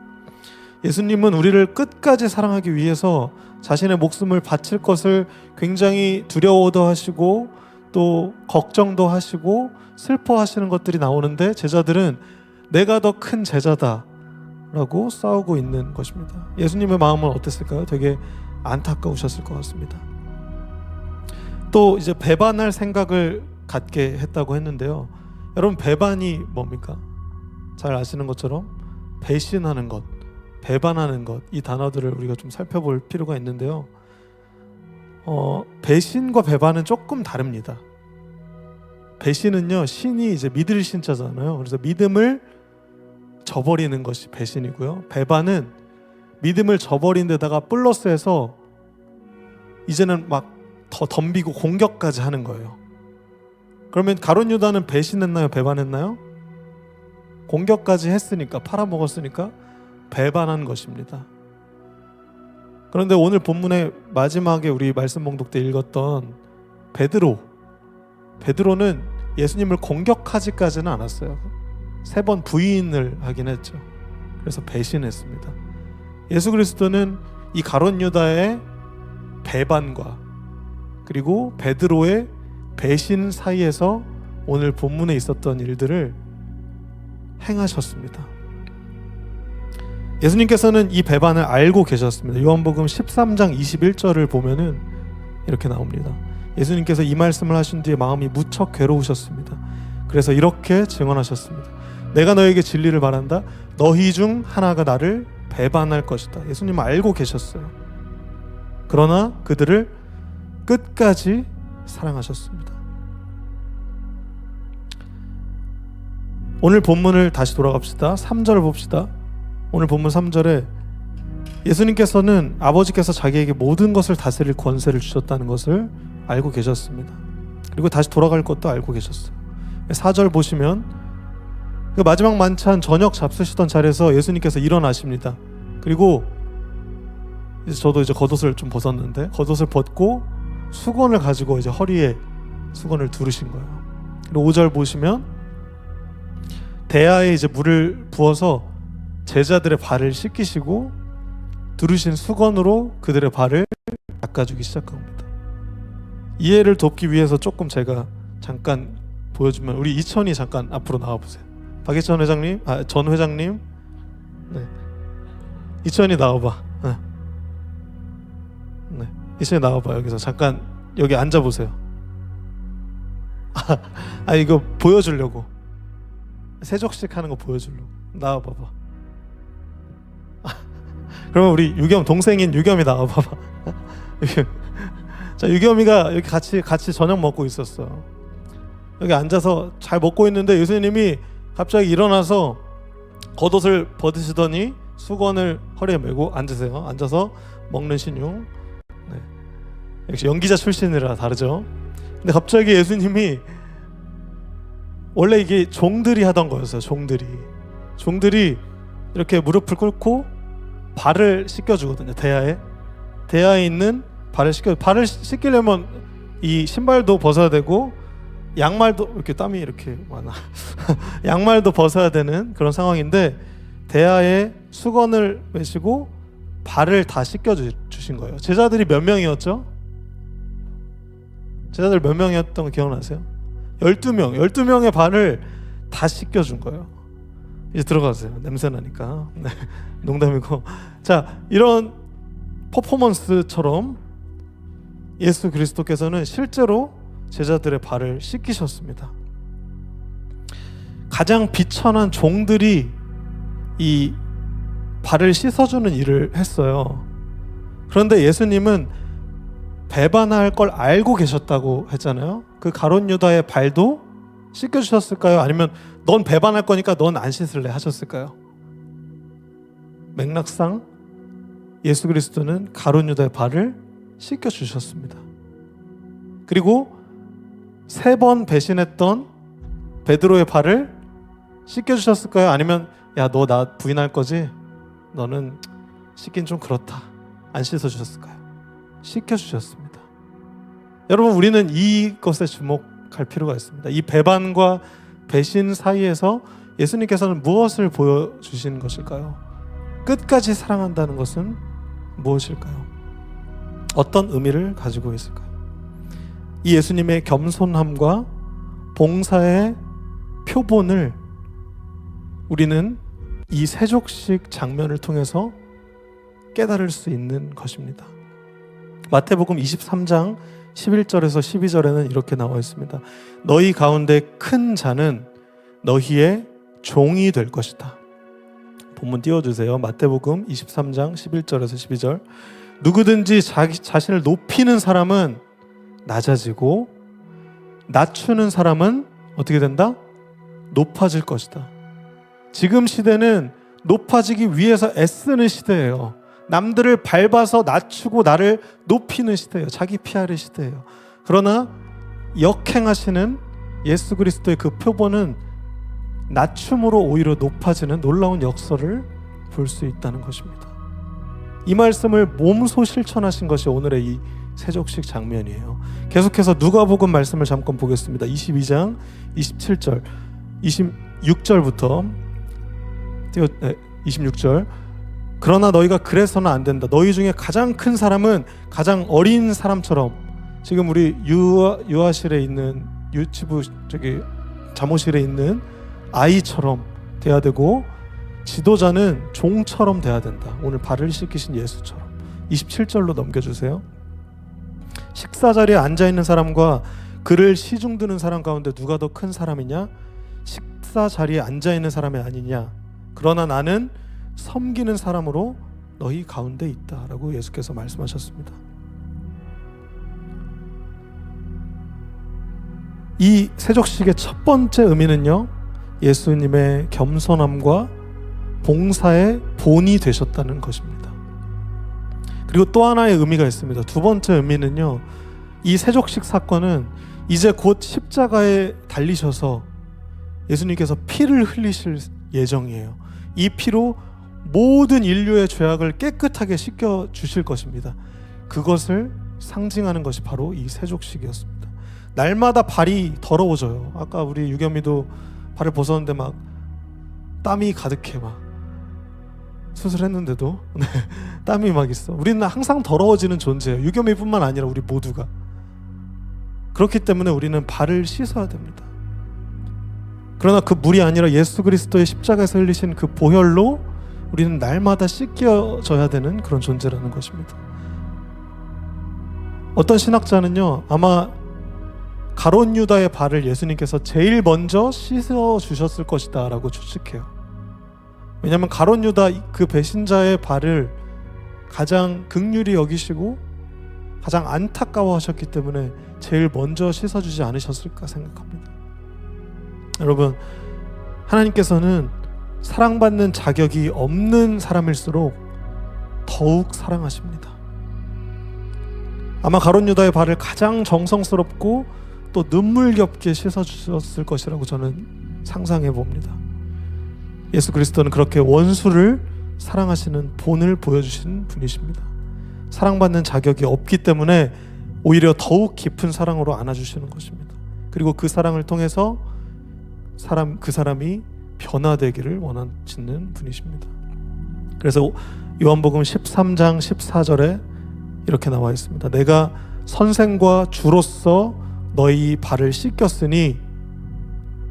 예수님은 우리를 끝까지 사랑하기 위해서 자신의 목숨을 바칠 것을 굉장히 두려워도 하시고 또 걱정도 하시고 슬퍼하시는 것들이 나오는데 제자들은 내가 더 큰 제자다 라고 싸우고 있는 것입니다. 예수님의 마음은 어땠을까요? 되게 안타까우셨을 것 같습니다. 또 이제 배반할 생각을 갖게 했다고 했는데요. 여러분 배반이 뭡니까? 잘 아시는 것처럼 배신하는 것, 배반하는 것, 이 단어들을 우리가 좀 살펴볼 필요가 있는데요. 배신과 배반은 조금 다릅니다. 배신은요, 신이 이제 믿을 신자잖아요. 그래서 믿음을 저버리는 것이 배신이고요. 배반은 믿음을 저버린 데다가 플러스해서 이제는 막 더 덤비고 공격까지 하는 거예요. 그러면 가룟 유다는 배신했나요? 배반했나요? 공격까지 했으니까, 팔아먹었으니까 배반한 것입니다. 그런데 오늘 본문의 마지막에 우리 말씀 봉독 때 읽었던 베드로는 예수님을 공격하지까지는 않았어요. 3번 부인을 하긴 했죠. 그래서 배신했습니다. 예수 그리스도는 이 가룟 유다의 배반과 그리고 베드로의 배신 사이에서 오늘 본문에 있었던 일들을 행하셨습니다. 예수님께서는 이 배반을 알고 계셨습니다. 요한복음 13장 21절을 보면은 이렇게 나옵니다. 예수님께서 이 말씀을 하신 뒤에 마음이 무척 괴로우셨습니다. 그래서 이렇게 증언하셨습니다. 내가 너에게 진리를 말한다. 너희 중 하나가 나를 배반할 것이다. 예수님은 알고 계셨어요. 그러나 그들을 끝까지 사랑하셨습니다. 오늘 본문을 다시 돌아갑시다. 3절 봅시다. 오늘 본문 3절에 예수님께서는 아버지께서 자기에게 모든 것을 다스릴 권세를 주셨다는 것을 알고 계셨습니다. 그리고 다시 돌아갈 것도 알고 계셨어요. 4절 보시면 그 마지막 만찬 저녁 잡수시던 자리에서 예수님께서 일어나십니다. 그리고 이제 저도 이제 겉옷을 좀 벗었는데 겉옷을 벗고 수건을 가지고 이제 허리에 수건을 두르신 거예요. 그리고 5절 보시면 대야에 이제 물을 부어서 제자들의 발을 씻기시고 두르신 수건으로 그들의 발을 닦아주기 시작합니다. 이해를 돕기 위해서 조금 제가 잠깐 보여주면 우리 이천이 잠깐 앞으로 나와보세요. 박예천 회장님, 전 회장님, 네. 이천이 나와봐. 네. 이천이 나와봐. 여기서 잠깐 여기 앉아보세요. 이거 보여주려고 세족식 하는 거 보여주려고 나와봐봐. 그러면 우리 유겸 동생인 유겸이 나와봐봐. 자, 유겸이가 여기 같이 저녁 먹고 있었어. 여기 앉아서 잘 먹고 있는데 예수님이 갑자기 일어나서 겉옷을 벗으시더니 수건을 허리에 메고 앉으세요. 앉아서 먹는 신용. 네. 역시 연기자 출신이라 다르죠. 근데 갑자기 예수님이 원래 이게 종들이 하던 거였어요. 종들이 이렇게 무릎을 꿇고 발을 씻겨주거든요. 대야에 있는 발을 씻기려면 이 신발도 벗어야 되고 양말도 이렇게 땀이 이렇게 많아. 양말도 벗어야 되는 그런 상황인데 대야에 수건을 매시고 발을 다 씻겨주신 거예요. 제자들이 몇 명이었죠? 제자들 몇 명이었던 거 기억나세요? 12명의 발을 다 씻겨준 거예요. 이제 들어가세요. 냄새 나니까. 네, 농담이고. 자, 이런 퍼포먼스처럼 예수 그리스도께서는 실제로 제자들의 발을 씻기셨습니다. 가장 비천한 종들이 이 발을 씻어주는 일을 했어요. 그런데 예수님은 배반할 걸 알고 계셨다고 했잖아요. 그 가룟 유다의 발도 씻겨주셨을까요? 아니면 넌 배반할 거니까 넌 안 씻을래 하셨을까요? 맥락상 예수 그리스도는 가룟 유다의 발을 씻겨주셨습니다. 그리고 3번 배신했던 베드로의 발을 씻겨주셨을까요? 아니면 야, 너 나 부인할 거지? 너는 씻긴 좀 그렇다. 안 씻어주셨을까요? 씻겨주셨습니다. 여러분, 우리는 이것에 주목할 필요가 있습니다. 이 배반과 배신 사이에서 예수님께서는 무엇을 보여주신 것일까요? 끝까지 사랑한다는 것은 무엇일까요? 어떤 의미를 가지고 있을까요? 이 예수님의 겸손함과 봉사의 표본을 우리는 이 세족식 장면을 통해서 깨달을 수 있는 것입니다. 마태복음 23장 11절에서 12절에는 이렇게 나와 있습니다. 너희 가운데 큰 자는 너희의 종이 될 것이다. 본문 띄워주세요. 마태복음 23장 11절에서 12절. 누구든지 자기 자신을 높이는 사람은 낮아지고 낮추는 사람은 어떻게 된다? 높아질 것이다. 지금 시대는 높아지기 위해서 애쓰는 시대예요. 남들을 밟아서 낮추고 나를 높이는 시대예요. 자기 PR의 시대예요. 그러나 역행하시는 예수 그리스도의 그 표본은 낮춤으로 오히려 높아지는 놀라운 역설을 볼 수 있다는 것입니다. 이 말씀을 몸소 실천하신 것이 오늘의 이 세족식 장면이에요. 계속해서 누가복음 말씀을 잠깐 보겠습니다. 22장 27절 26절부터 26절. 그러나 너희가 그래서는 안 된다. 너희 중에 가장 큰 사람은 가장 어린 사람처럼, 지금 우리 유아실에 있는 유치부 잠옷실에 있는 아이처럼 돼야 되고, 지도자는 종처럼 돼야 된다. 오늘 발을 씻기신 예수처럼. 27절로 넘겨주세요. 식사 자리에 앉아 있는 사람과 그를 시중 드는 사람 가운데 누가 더 큰 사람이냐? 식사 자리에 앉아 있는 사람이 아니냐? 그러나 나는 섬기는 사람으로 너희 가운데 있다라고 예수께서 말씀하셨습니다. 이 세족식의 첫 번째 의미는요, 예수님의 겸손함과 봉사의 본이 되셨다는 것입니다. 그리고 또 하나의 의미가 있습니다. 두 번째 의미는요, 이 세족식 사건은 이제 곧 십자가에 달리셔서 예수님께서 피를 흘리실 예정이에요. 이 피로 모든 인류의 죄악을 깨끗하게 씻겨 주실 것입니다. 그것을 상징하는 것이 바로 이 세족식이었습니다. 날마다 발이 더러워져요. 아까 우리 유겸이도 발을 벗었는데 막 땀이 가득해. 막 수술했는데도 땀이 막 있어. 우리는 항상 더러워지는 존재예요. 유겸이뿐만 아니라 우리 모두가. 그렇기 때문에 우리는 발을 씻어야 됩니다. 그러나 그 물이 아니라 예수 그리스도의 십자가에서 흘리신 그 보혈로 우리는 날마다 씻겨져야 되는 그런 존재라는 것입니다. 어떤 신학자는요, 아마 가룟 유다의 발을 예수님께서 제일 먼저 씻어 주셨을 것이다 라고 추측해요. 왜냐하면 가룟 유다 그 배신자의 발을 가장 긍휼히 여기시고 가장 안타까워 하셨기 때문에 제일 먼저 씻어주지 않으셨을까 생각합니다. 여러분, 하나님께서는 사랑받는 자격이 없는 사람일수록 더욱 사랑하십니다. 아마 가룟 유다의 발을 가장 정성스럽고 또 눈물겹게 씻어주셨을 것이라고 저는 상상해 봅니다. 예수 그리스도는 그렇게 원수를 사랑하시는 본을 보여주신 분이십니다. 사랑받는 자격이 없기 때문에 오히려 더욱 깊은 사랑으로 안아주시는 것입니다. 그리고 그 사랑을 통해서 그 사람이 변화되기를 원하시는 분이십니다. 그래서 요한복음 13장 14절에 이렇게 나와 있습니다. 내가 선생과 주로서 너희 발을 씻겼으니,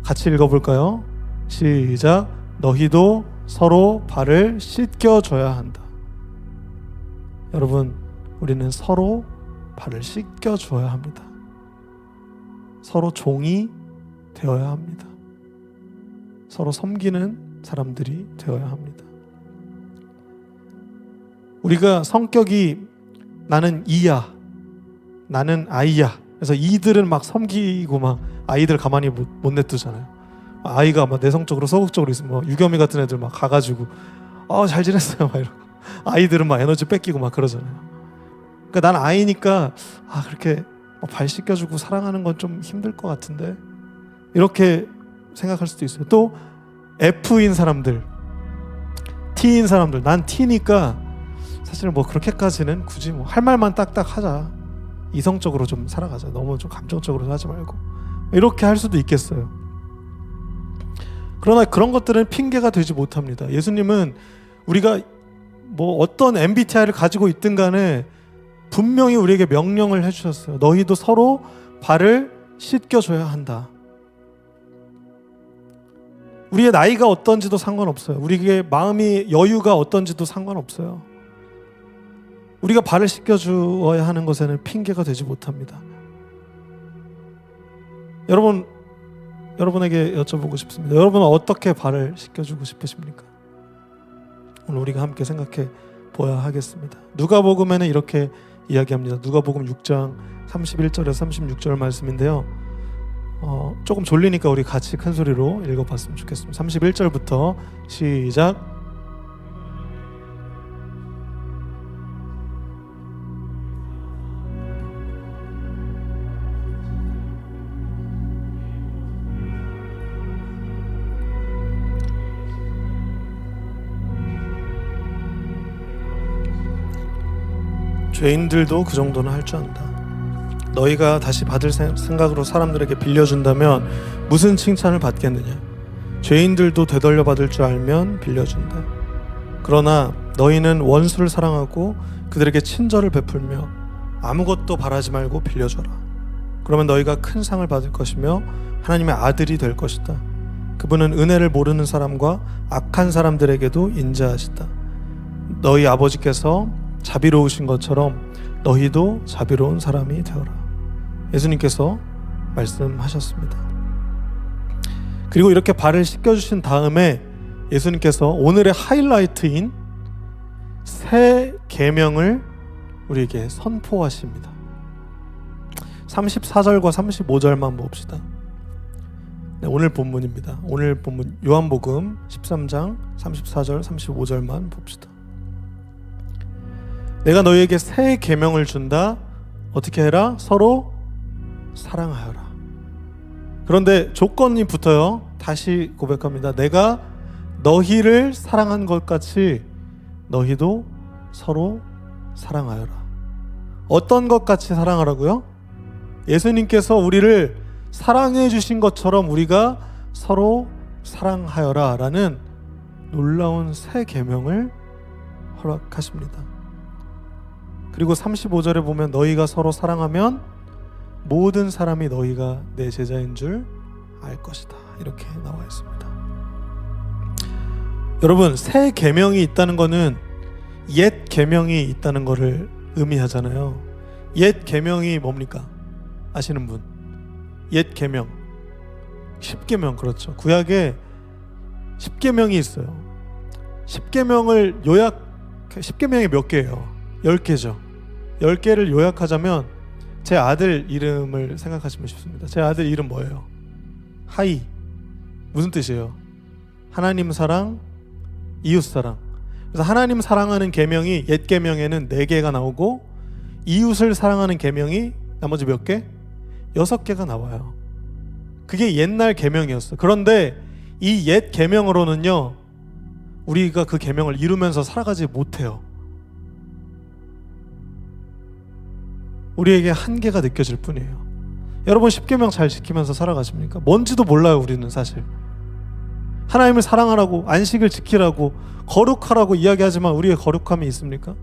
같이 읽어볼까요? 시작. 너희도 서로 발을 씻겨줘야 한다. 여러분, 우리는 서로 발을 씻겨줘야 합니다. 서로 종이 되어야 합니다. 서로 섬기는 사람들이 되어야 합니다. 우리가 성격이 나는 이야, 나는 아이야. 그래서 이들은 막 섬기고 막 아이들 가만히 못 냅두잖아요. 아이가 막 내성적으로 소극적으로 있으면 뭐 유겸이 같은 애들 막 가가지고 잘 지냈어요 막 이러고, 아이들은 막 에너지 뺏기고 막 그러잖아요. 그러니까 난 아이니까 그렇게 발 씻겨주고 사랑하는 건 좀 힘들 것 같은데, 이렇게 생각할 수도 있어요. 또 F인 사람들, T인 사람들, 난 T니까 사실 뭐 그렇게까지는 굳이 뭐 할 말만 딱딱 하자, 이성적으로 좀 살아가자, 너무 좀 감정적으로 하지 말고, 이렇게 할 수도 있겠어요. 그러나 그런 것들은 핑계가 되지 못합니다. 예수님은 우리가 뭐 어떤 MBTI를 가지고 있든 간에 분명히 우리에게 명령을 해주셨어요. 너희도 서로 발을 씻겨줘야 한다. 우리의 나이가 어떤지도 상관없어요. 우리의 마음이 여유가 어떤지도 상관없어요. 우리가 발을 씻겨주어야 하는 것에는 핑계가 되지 못합니다. 여러분에게 여쭤보고 싶습니다. 여러분은 어떻게 발을 씻겨주고 싶으십니까? 오늘 우리가 함께 생각해 보아야 하겠습니다. 누가복음에는 이렇게 이야기합니다. 누가복음 6장 31절에서 36절 말씀인데요. 조금 졸리니까 우리 같이 큰 소리로 읽어봤으면 좋겠습니다. 31절부터 시작. 죄인들도 그 정도는 할 줄 안다. 너희가 다시 받을 생각으로 사람들에게 빌려준다면 무슨 칭찬을 받겠느냐? 죄인들도 되돌려 받을 줄 알면 빌려준다. 그러나 너희는 원수를 사랑하고 그들에게 친절을 베풀며 아무것도 바라지 말고 빌려줘라. 그러면 너희가 큰 상을 받을 것이며 하나님의 아들이 될 것이다. 그분은 은혜를 모르는 사람과 악한 사람들에게도 인자하시다. 너희 아버지께서 자비로우신 것처럼 너희도 자비로운 사람이 되어라. 예수님께서 말씀하셨습니다. 그리고 이렇게 발을 씻겨주신 다음에 예수님께서 오늘의 하이라이트인 새 계명을 우리에게 선포하십니다. 34절과 35절만 봅시다. 오늘 본문입니다. 오늘 본문 요한복음 13장 34절 35절만 봅시다. 내가 너희에게 새 계명을 준다. 어떻게 해라? 서로 사랑하여라. 그런데 조건이 붙어요. 다시 고백합니다. 내가 너희를 사랑한 것 같이 너희도 서로 사랑하여라. 어떤 것 같이 사랑하라고요? 예수님께서 우리를 사랑해 주신 것처럼 우리가 서로 사랑하여라 라는 놀라운 새 계명을 허락하십니다. 그리고 35절에 보면 너희가 서로 사랑하면 모든 사람이 너희가 내 제자인 줄 알 것이다. 이렇게 나와 있습니다. 여러분, 새 계명이 있다는 것은 옛 계명이 있다는 것을 의미하잖아요. 옛 계명이 뭡니까? 아시는 분? 옛 계명 10계명, 그렇죠. 구약에 10계명이 있어요. 10계명을 10계명이 몇 개예요? 10개죠. 10개를 요약하자면 제 아들 이름을 생각하시면 쉽습니다. 제 아들 이름 뭐예요? 하이. 무슨 뜻이에요? 하나님 사랑, 이웃 사랑. 그래서 하나님 사랑하는 계명이 옛 계명에는 4개가 나오고 이웃을 사랑하는 계명이 나머지 몇 개? 6개가 나와요. 그게 옛날 계명이었어. 그런데 이 옛 계명으로는요, 우리가 그 계명을 이루면서 살아가지 못해요. 우리에게 한계가 느껴질 뿐이에요. 여러분 10계명 잘 지키면서 살아가십니까? 뭔지도 몰라요. 우리는 사실 하나님을 사랑하라고, 안식을 지키라고, 거룩하라고 이야기하지만 우리의 거룩함이 있습니까?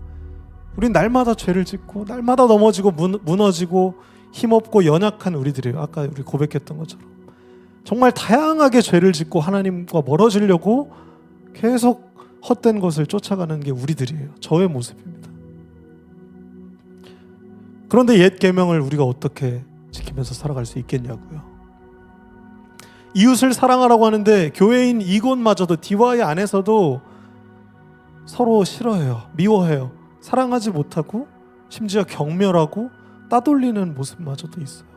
우린 날마다 죄를 짓고 날마다 넘어지고 무너지고 힘없고 연약한 우리들이에요. 아까 우리 고백했던 것처럼 정말 다양하게 죄를 짓고 하나님과 멀어지려고 계속 헛된 것을 쫓아가는 게 우리들이에요. 저의 모습입니다. 그런데 옛 계명을 우리가 어떻게 지키면서 살아갈 수 있겠냐고요. 이웃을 사랑하라고 하는데 교회인 이곳마저도, DY 안에서도 서로 싫어해요. 미워해요. 사랑하지 못하고 심지어 경멸하고 따돌리는 모습마저도 있어요.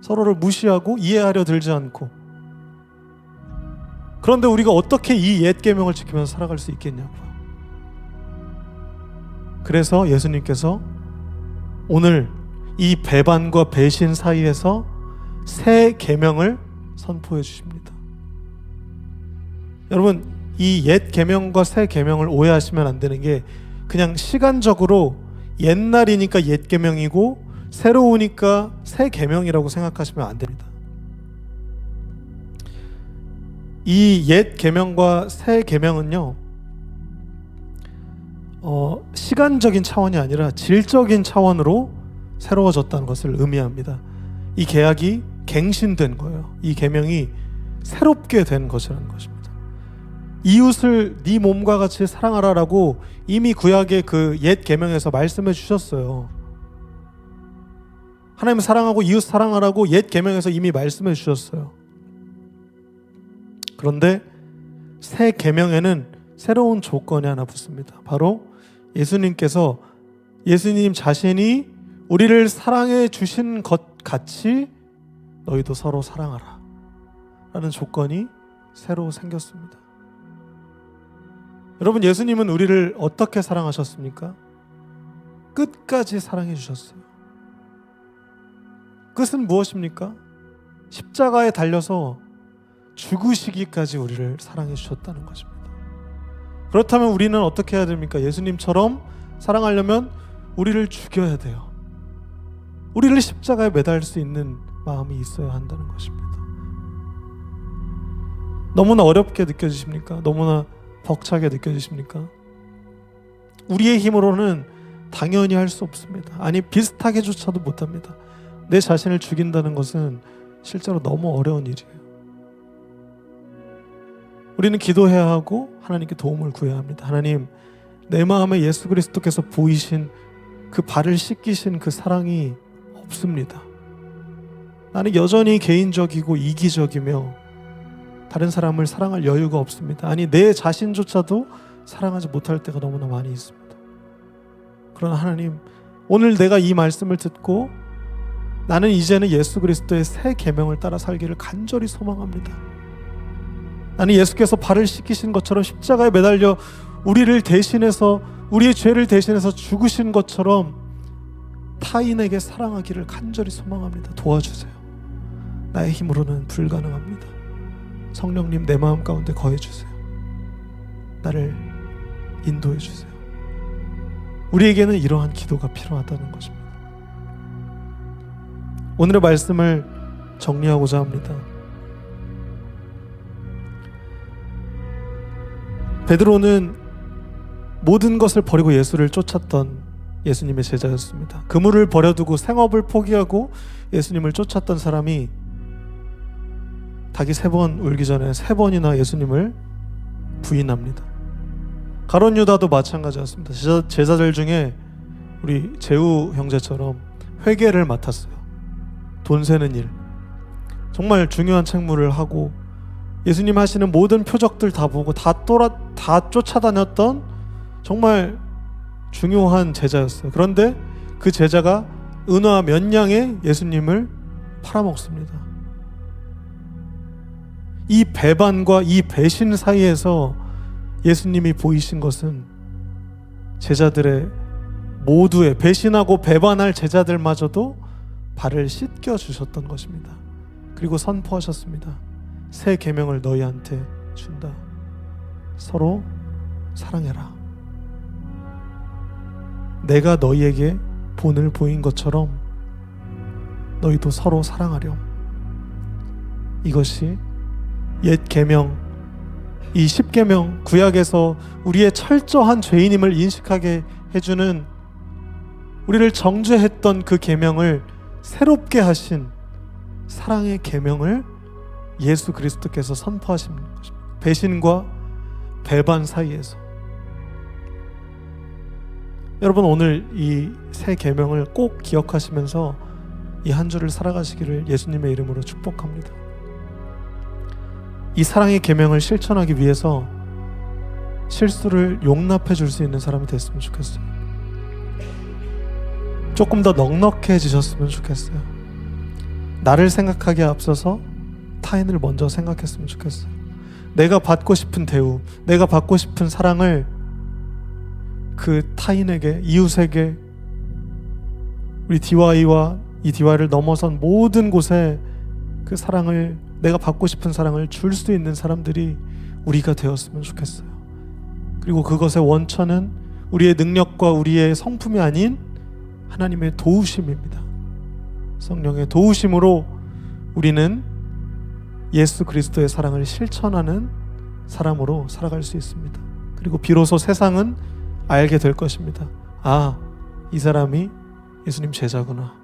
서로를 무시하고 이해하려 들지 않고. 그런데 우리가 어떻게 이 옛 계명을 지키면서 살아갈 수 있겠냐고요. 그래서 예수님께서 오늘 이 배반과 배신 사이에서 새 계명을 선포해 주십니다. 여러분, 이 옛 계명과 새 계명을 오해하시면 안 되는 게, 그냥 시간적으로 옛날이니까 옛 계명이고 새로우니까 새 계명이라고 생각하시면 안 됩니다. 이 옛 계명과 새 계명은요, 시간적인 차원이 아니라 질적인 차원으로 새로워졌다는 것을 의미합니다. 이 계약이 갱신된 거예요. 이 계명이 새롭게 된 것이라는 것입니다. 이웃을 네 몸과 같이 사랑하라라고 이미 구약의 그 옛 계명에서 말씀해 주셨어요. 하나님 사랑하고 이웃 사랑하라고 옛 계명에서 이미 말씀해 주셨어요. 그런데 새 계명에는 새로운 조건이 하나 붙습니다. 바로 예수님께서, 예수님 자신이 우리를 사랑해 주신 것 같이 너희도 서로 사랑하라 라는 조건이 새로 생겼습니다. 여러분, 예수님은 우리를 어떻게 사랑하셨습니까? 끝까지 사랑해 주셨어요. 끝은 무엇입니까? 십자가에 달려서 죽으시기까지 우리를 사랑해 주셨다는 것입니다. 그렇다면 우리는 어떻게 해야 됩니까? 예수님처럼 사랑하려면 우리를 죽여야 돼요. 우리를 십자가에 매달 수 있는 마음이 있어야 한다는 것입니다. 너무나 어렵게 느껴지십니까? 너무나 벅차게 느껴지십니까? 우리의 힘으로는 당연히 할 수 없습니다. 아니, 비슷하게조차도 못합니다. 내 자신을 죽인다는 것은 실제로 너무 어려운 일이에요. 우리는 기도해야 하고 하나님께 도움을 구해야 합니다. 하나님, 내 마음에 예수 그리스도께서 보이신 그 발을 씻기신 그 사랑이 없습니다. 나는 여전히 개인적이고 이기적이며 다른 사람을 사랑할 여유가 없습니다. 아니, 내 자신조차도 사랑하지 못할 때가 너무나 많이 있습니다. 그러나 하나님, 오늘 내가 이 말씀을 듣고 나는 이제는 예수 그리스도의 새 계명을 따라 살기를 간절히 소망합니다. 나는 예수께서 발을 씻기신 것처럼 십자가에 매달려 우리를 대신해서, 우리의 죄를 대신해서 죽으신 것처럼 타인에게 사랑하기를 간절히 소망합니다. 도와주세요. 나의 힘으로는 불가능합니다. 성령님, 내 마음 가운데 거해주세요. 나를 인도해주세요. 우리에게는 이러한 기도가 필요하다는 것입니다. 오늘의 말씀을 정리하고자 합니다. 베드로는 모든 것을 버리고 예수를 쫓았던 예수님의 제자였습니다. 그물을 버려두고 생업을 포기하고 예수님을 쫓았던 사람이 닭이 3번 울기 전에 3번이나 예수님을 부인합니다. 가룟 유다도 마찬가지였습니다. 제자들 중에 우리 제우 형제처럼 회계를 맡았어요. 돈 세는 일, 정말 중요한 책무를 하고 예수님 하시는 모든 표적들 다 보고 다 쫓아다녔던 정말 중요한 제자였어요. 그런데 그 제자가 은화 몇 냥에 예수님을 팔아먹습니다. 이 배반과 이 배신 사이에서 예수님이 보이신 것은 제자들의 모두의 배신하고 배반할 제자들마저도 발을 씻겨 주셨던 것입니다. 그리고 선포하셨습니다. 새 계명을 너희한테 준다. 서로 사랑해라. 내가 너희에게 본을 보인 것처럼 너희도 서로 사랑하렴. 이것이 옛 계명, 이 십계명, 구약에서 우리의 철저한 죄인임을 인식하게 해주는, 우리를 정죄했던 그 계명을 새롭게 하신 사랑의 계명을 예수 그리스도께서 선포하신 것입니다. 배신과 배반 사이에서. 여러분, 오늘 이 새 계명을 꼭 기억하시면서 이 한 주를 살아가시기를 예수님의 이름으로 축복합니다. 이 사랑의 계명을 실천하기 위해서 실수를 용납해 줄 수 있는 사람이 됐으면 좋겠어요. 조금 더 넉넉해지셨으면 좋겠어요. 나를 생각하기에 앞서서 타인을 먼저 생각했으면 좋겠어요. 내가 받고 싶은 대우, 내가 받고 싶은 사랑을 그 타인에게, 이웃에게, 우리 DY와 이 DY를 넘어선 모든 곳에 그 사랑을, 내가 받고 싶은 사랑을 줄 수 있는 사람들이 우리가 되었으면 좋겠어요. 그리고 그것의 원천은 우리의 능력과 우리의 성품이 아닌 하나님의 도우심입니다. 성령의 도우심으로 우리는 예수 그리스도의 사랑을 실천하는 사람으로 살아갈 수 있습니다. 그리고 비로소 세상은 알게 될 것입니다. 아, 이 사람이 예수님 제자구나.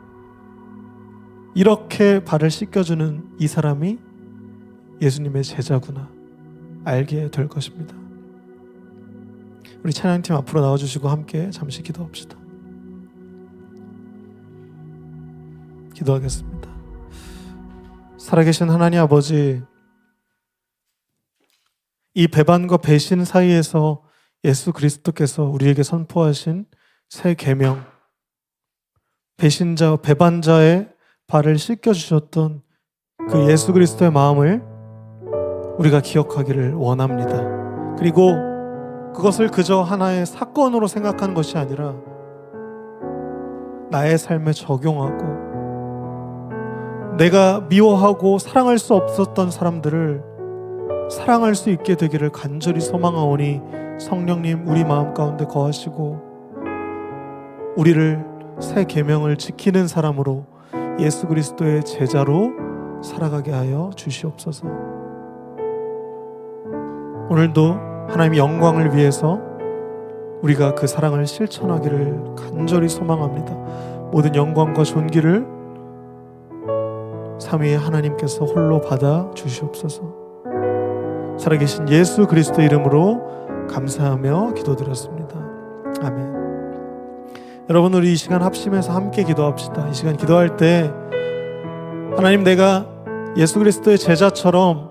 이렇게 발을 씻겨주는 이 사람이 예수님의 제자구나 알게 될 것입니다. 우리 찬양팀 앞으로 나와주시고 함께 잠시 기도합시다. 기도하겠습니다. 살아계신 하나님 아버지, 이 배반과 배신 사이에서 예수 그리스도께서 우리에게 선포하신 새 계명, 배신자, 배반자의 발을 씻겨주셨던 그 예수 그리스도의 마음을 우리가 기억하기를 원합니다. 그리고 그것을 그저 하나의 사건으로 생각하는 것이 아니라 나의 삶에 적용하고, 내가 미워하고 사랑할 수 없었던 사람들을 사랑할 수 있게 되기를 간절히 소망하오니 성령님 우리 마음 가운데 거하시고 우리를 새 계명을 지키는 사람으로 예수 그리스도의 제자로 살아가게 하여 주시옵소서. 오늘도 하나님의 영광을 위해서 우리가 그 사랑을 실천하기를 간절히 소망합니다. 모든 영광과 존귀를 삼위의 하나님께서 홀로 받아 주시옵소서. 살아계신 예수 그리스도 이름으로 감사하며 기도드렸습니다. 아멘. 여러분, 우리 이 시간 합심해서 함께 기도합시다. 이 시간 기도할 때 하나님, 내가 예수 그리스도의 제자처럼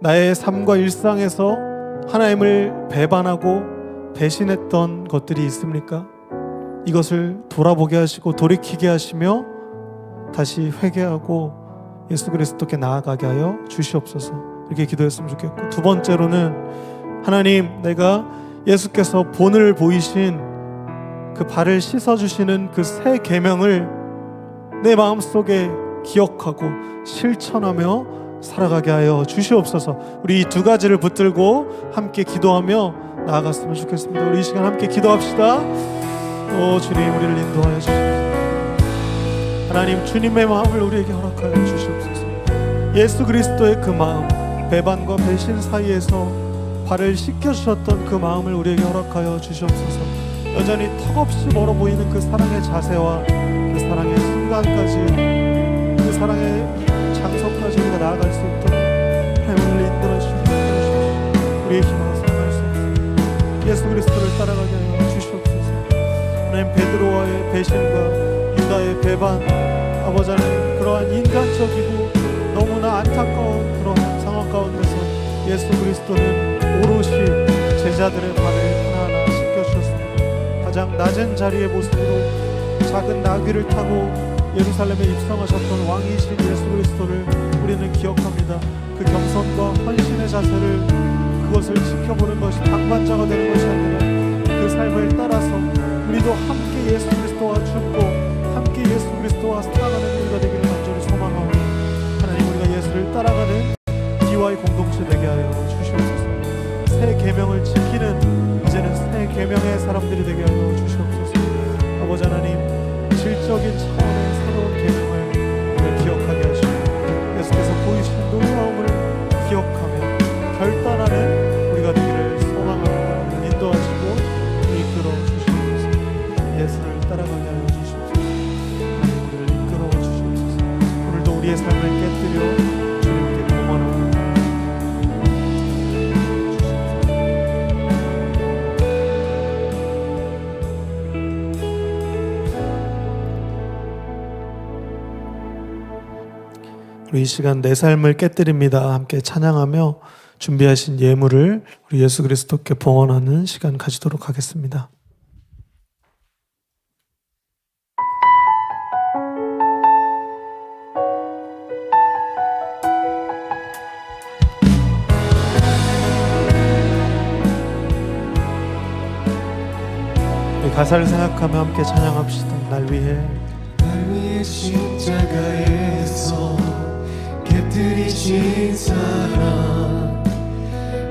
나의 삶과 일상에서 하나님을 배반하고 배신했던 것들이 있습니까? 이것을 돌아보게 하시고 돌이키게 하시며 다시 회개하고 예수 그리스도께 나아가게 하여 주시옵소서. 이렇게 기도했으면 좋겠고, 두 번째로는 하나님, 내가 예수께서 본을 보이신 그 발을 씻어주시는 그 새 계명을 내 마음속에 기억하고 실천하며 살아가게 하여 주시옵소서. 우리 이 두 가지를 붙들고 함께 기도하며 나아갔으면 좋겠습니다. 우리 이 시간 함께 기도합시다. 오 주님, 우리를 인도하여 주시옵소서. 하나님, 주님의 마음을 우리에게 허락하여 주시옵소서. 예수 그리스도의 그 마음, 배반과 배신 사이에서 발을 씻겨주셨던 그 마음을 우리에게 허락하여 주시옵소서. 여전히 턱없이 멀어 보이는 그 사랑의 자세와 그 사랑의 순간까지, 그 사랑의 장소까지 우리가 나아갈 수 있도록 하나님을 인도해 주시옵소서. 우리의 희망을 사랑할 수 있습니다. 예수 그리스도를 따라가게 하여 주시옵소서. 하나님, 베드로와의 배신과 유다의 배반, 아버지 하나님, 그러한 인간적이고 너무나 안타까운 그러한 상황 가운데서 예수 그리스도는 오롯이 제자들의 발을 하나하나 씻겨주셨습니다. 가장 낮은 자리의 모습으로 작은 나귀를 타고 예루살렘에 입성하셨던 왕이신 예수 그리스도를 우리는 기억합니다. 그 겸손과 헌신의 자세를, 그것을 지켜보는 것이 방관자가 되는 것이 아니라 그 삶을 따라서 우리도 함께 예수 그리스도와 죽고 함께 예수 그리스도와 살아가는 우리가 되기를 간절히 소망하오니 하나님, 우리가 예수를 따라가는 DY 공동체 되게 하여 주시옵소서. 새 계명을 지키는 이제는 새 계명의 사람들이 되게 하여 주시옵소서. 아버지 하나님, 질적인 차원의 새로운 계명을 우리가 기억하게 하시고 예수께서 보이신 놀라움을 기억하며 결단하는 우리가 되기를 소망하고 인도하시고 이끌어 주시옵소서. 예수를 따라가게 하여 주시옵소서. 하나님, 우리를 이끌어 주시옵소서. 오늘도 우리의 삶을 깨뜨려 주님께 공헌합니다. 우리 이 시간 내 삶을 깨뜨립니다. 함께 찬양하며 준비하신 예물을 우리 예수 그리스도께 봉헌하는 시간 가지도록 하겠습니다. 우리 가사를 생각하며 함께 찬양합시다. 날 위해 십자가에서 깨뜨리신 사랑,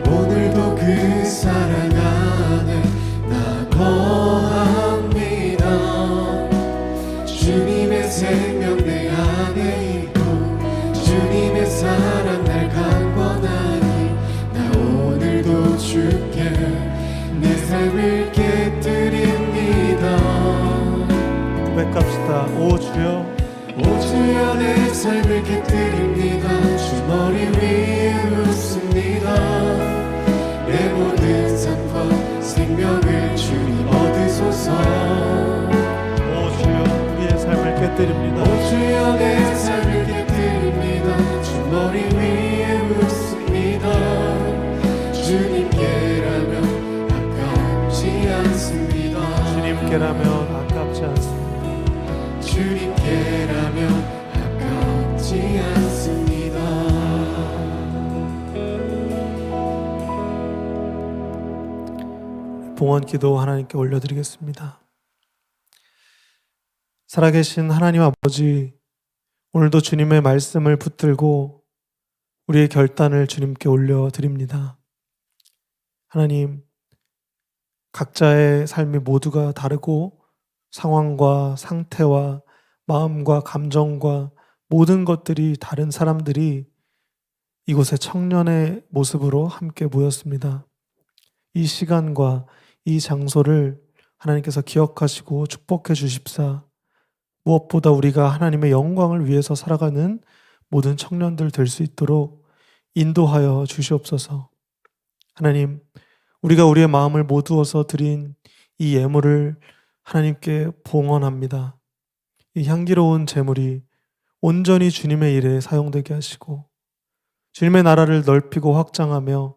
오늘도 그 사랑 안에 나 거합니다. 주님의 생명 내 안에 있고 주님의 사랑 날 강권하니 나 오늘도 주께 내 삶을 깨뜨립니다. 고백합시다. 오 주여, 오 주여 내 삶을 깨뜨립니다. 주 머리 위에 웃습니다. 내 모든 삶과 생명을 주님 얻으소서. 오 주여, 우리의 삶을 깨뜨립니다. 오 주여 내 삶을 깨뜨립니다. 주 머리 위에 웃습니다. 주님께라면 아깝지 않습니다. 주님께라면 아깝지 않습니다. 주님께라면 아깝지 않습니다. 봉헌 기도 하나님께 올려드리겠습니다. 살아계신 하나님 아버지, 오늘도 주님의 말씀을 붙들고 우리의 결단을 주님께 올려드립니다. 하나님, 각자의 삶이 모두가 다르고 상황과 상태와 마음과 감정과 모든 것들이 다른 사람들이 이곳에 청년의 모습으로 함께 모였습니다. 이 시간과 이 장소를 하나님께서 기억하시고 축복해 주십사. 무엇보다 우리가 하나님의 영광을 위해서 살아가는 모든 청년들 될 수 있도록 인도하여 주시옵소서. 하나님, 우리가 우리의 마음을 모두어서 드린 이 예물을 하나님께 봉헌합니다. 이 향기로운 제물이 온전히 주님의 일에 사용되게 하시고 주님의 나라를 넓히고 확장하며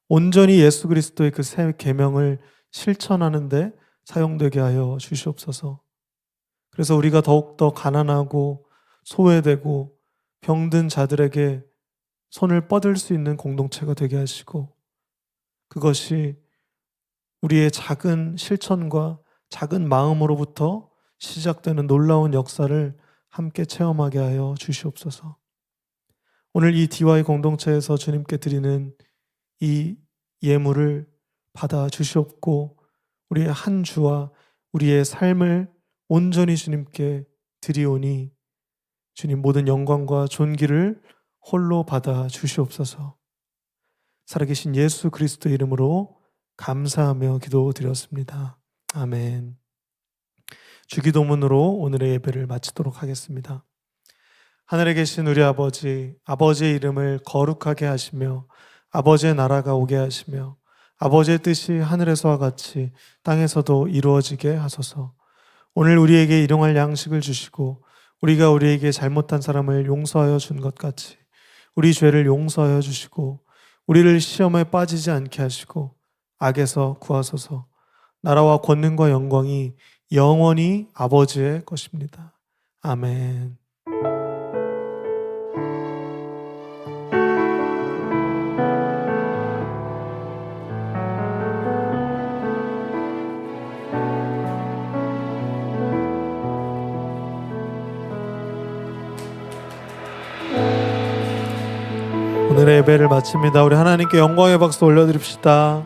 온전히 예수 그리스도의 그 새 계명을 실천하는 데 사용되게 하여 주시옵소서. 그래서 우리가 더욱더 가난하고 소외되고 병든 자들에게 손을 뻗을 수 있는 공동체가 되게 하시고 그것이 우리의 작은 실천과 작은 마음으로부터 시작되는 놀라운 역사를 함께 체험하게 하여 주시옵소서. 오늘 이 DY 공동체에서 주님께 드리는 이 예물을 받아 주시옵고 우리의 한 주와 우리의 삶을 온전히 주님께 드리오니 주님 모든 영광과 존귀를 홀로 받아 주시옵소서. 살아계신 예수 그리스도 이름으로 감사하며 기도드렸습니다. 아멘. 주기도문으로 오늘의 예배를 마치도록 하겠습니다. 하늘에 계신 우리 아버지, 아버지의 이름을 거룩하게 하시며 아버지의 나라가 오게 하시며 아버지의 뜻이 하늘에서와 같이 땅에서도 이루어지게 하소서. 오늘 우리에게 일용할 양식을 주시고 우리가 우리에게 잘못한 사람을 용서하여 준 것 같이 우리 죄를 용서하여 주시고 우리를 시험에 빠지지 않게 하시고 악에서 구하소서. 나라와 권능과 영광이 영원히 아버지의 것입니다. 아멘. 오늘의 예배를 마칩니다. 우리 하나님께 영광의 박수 올려드립시다.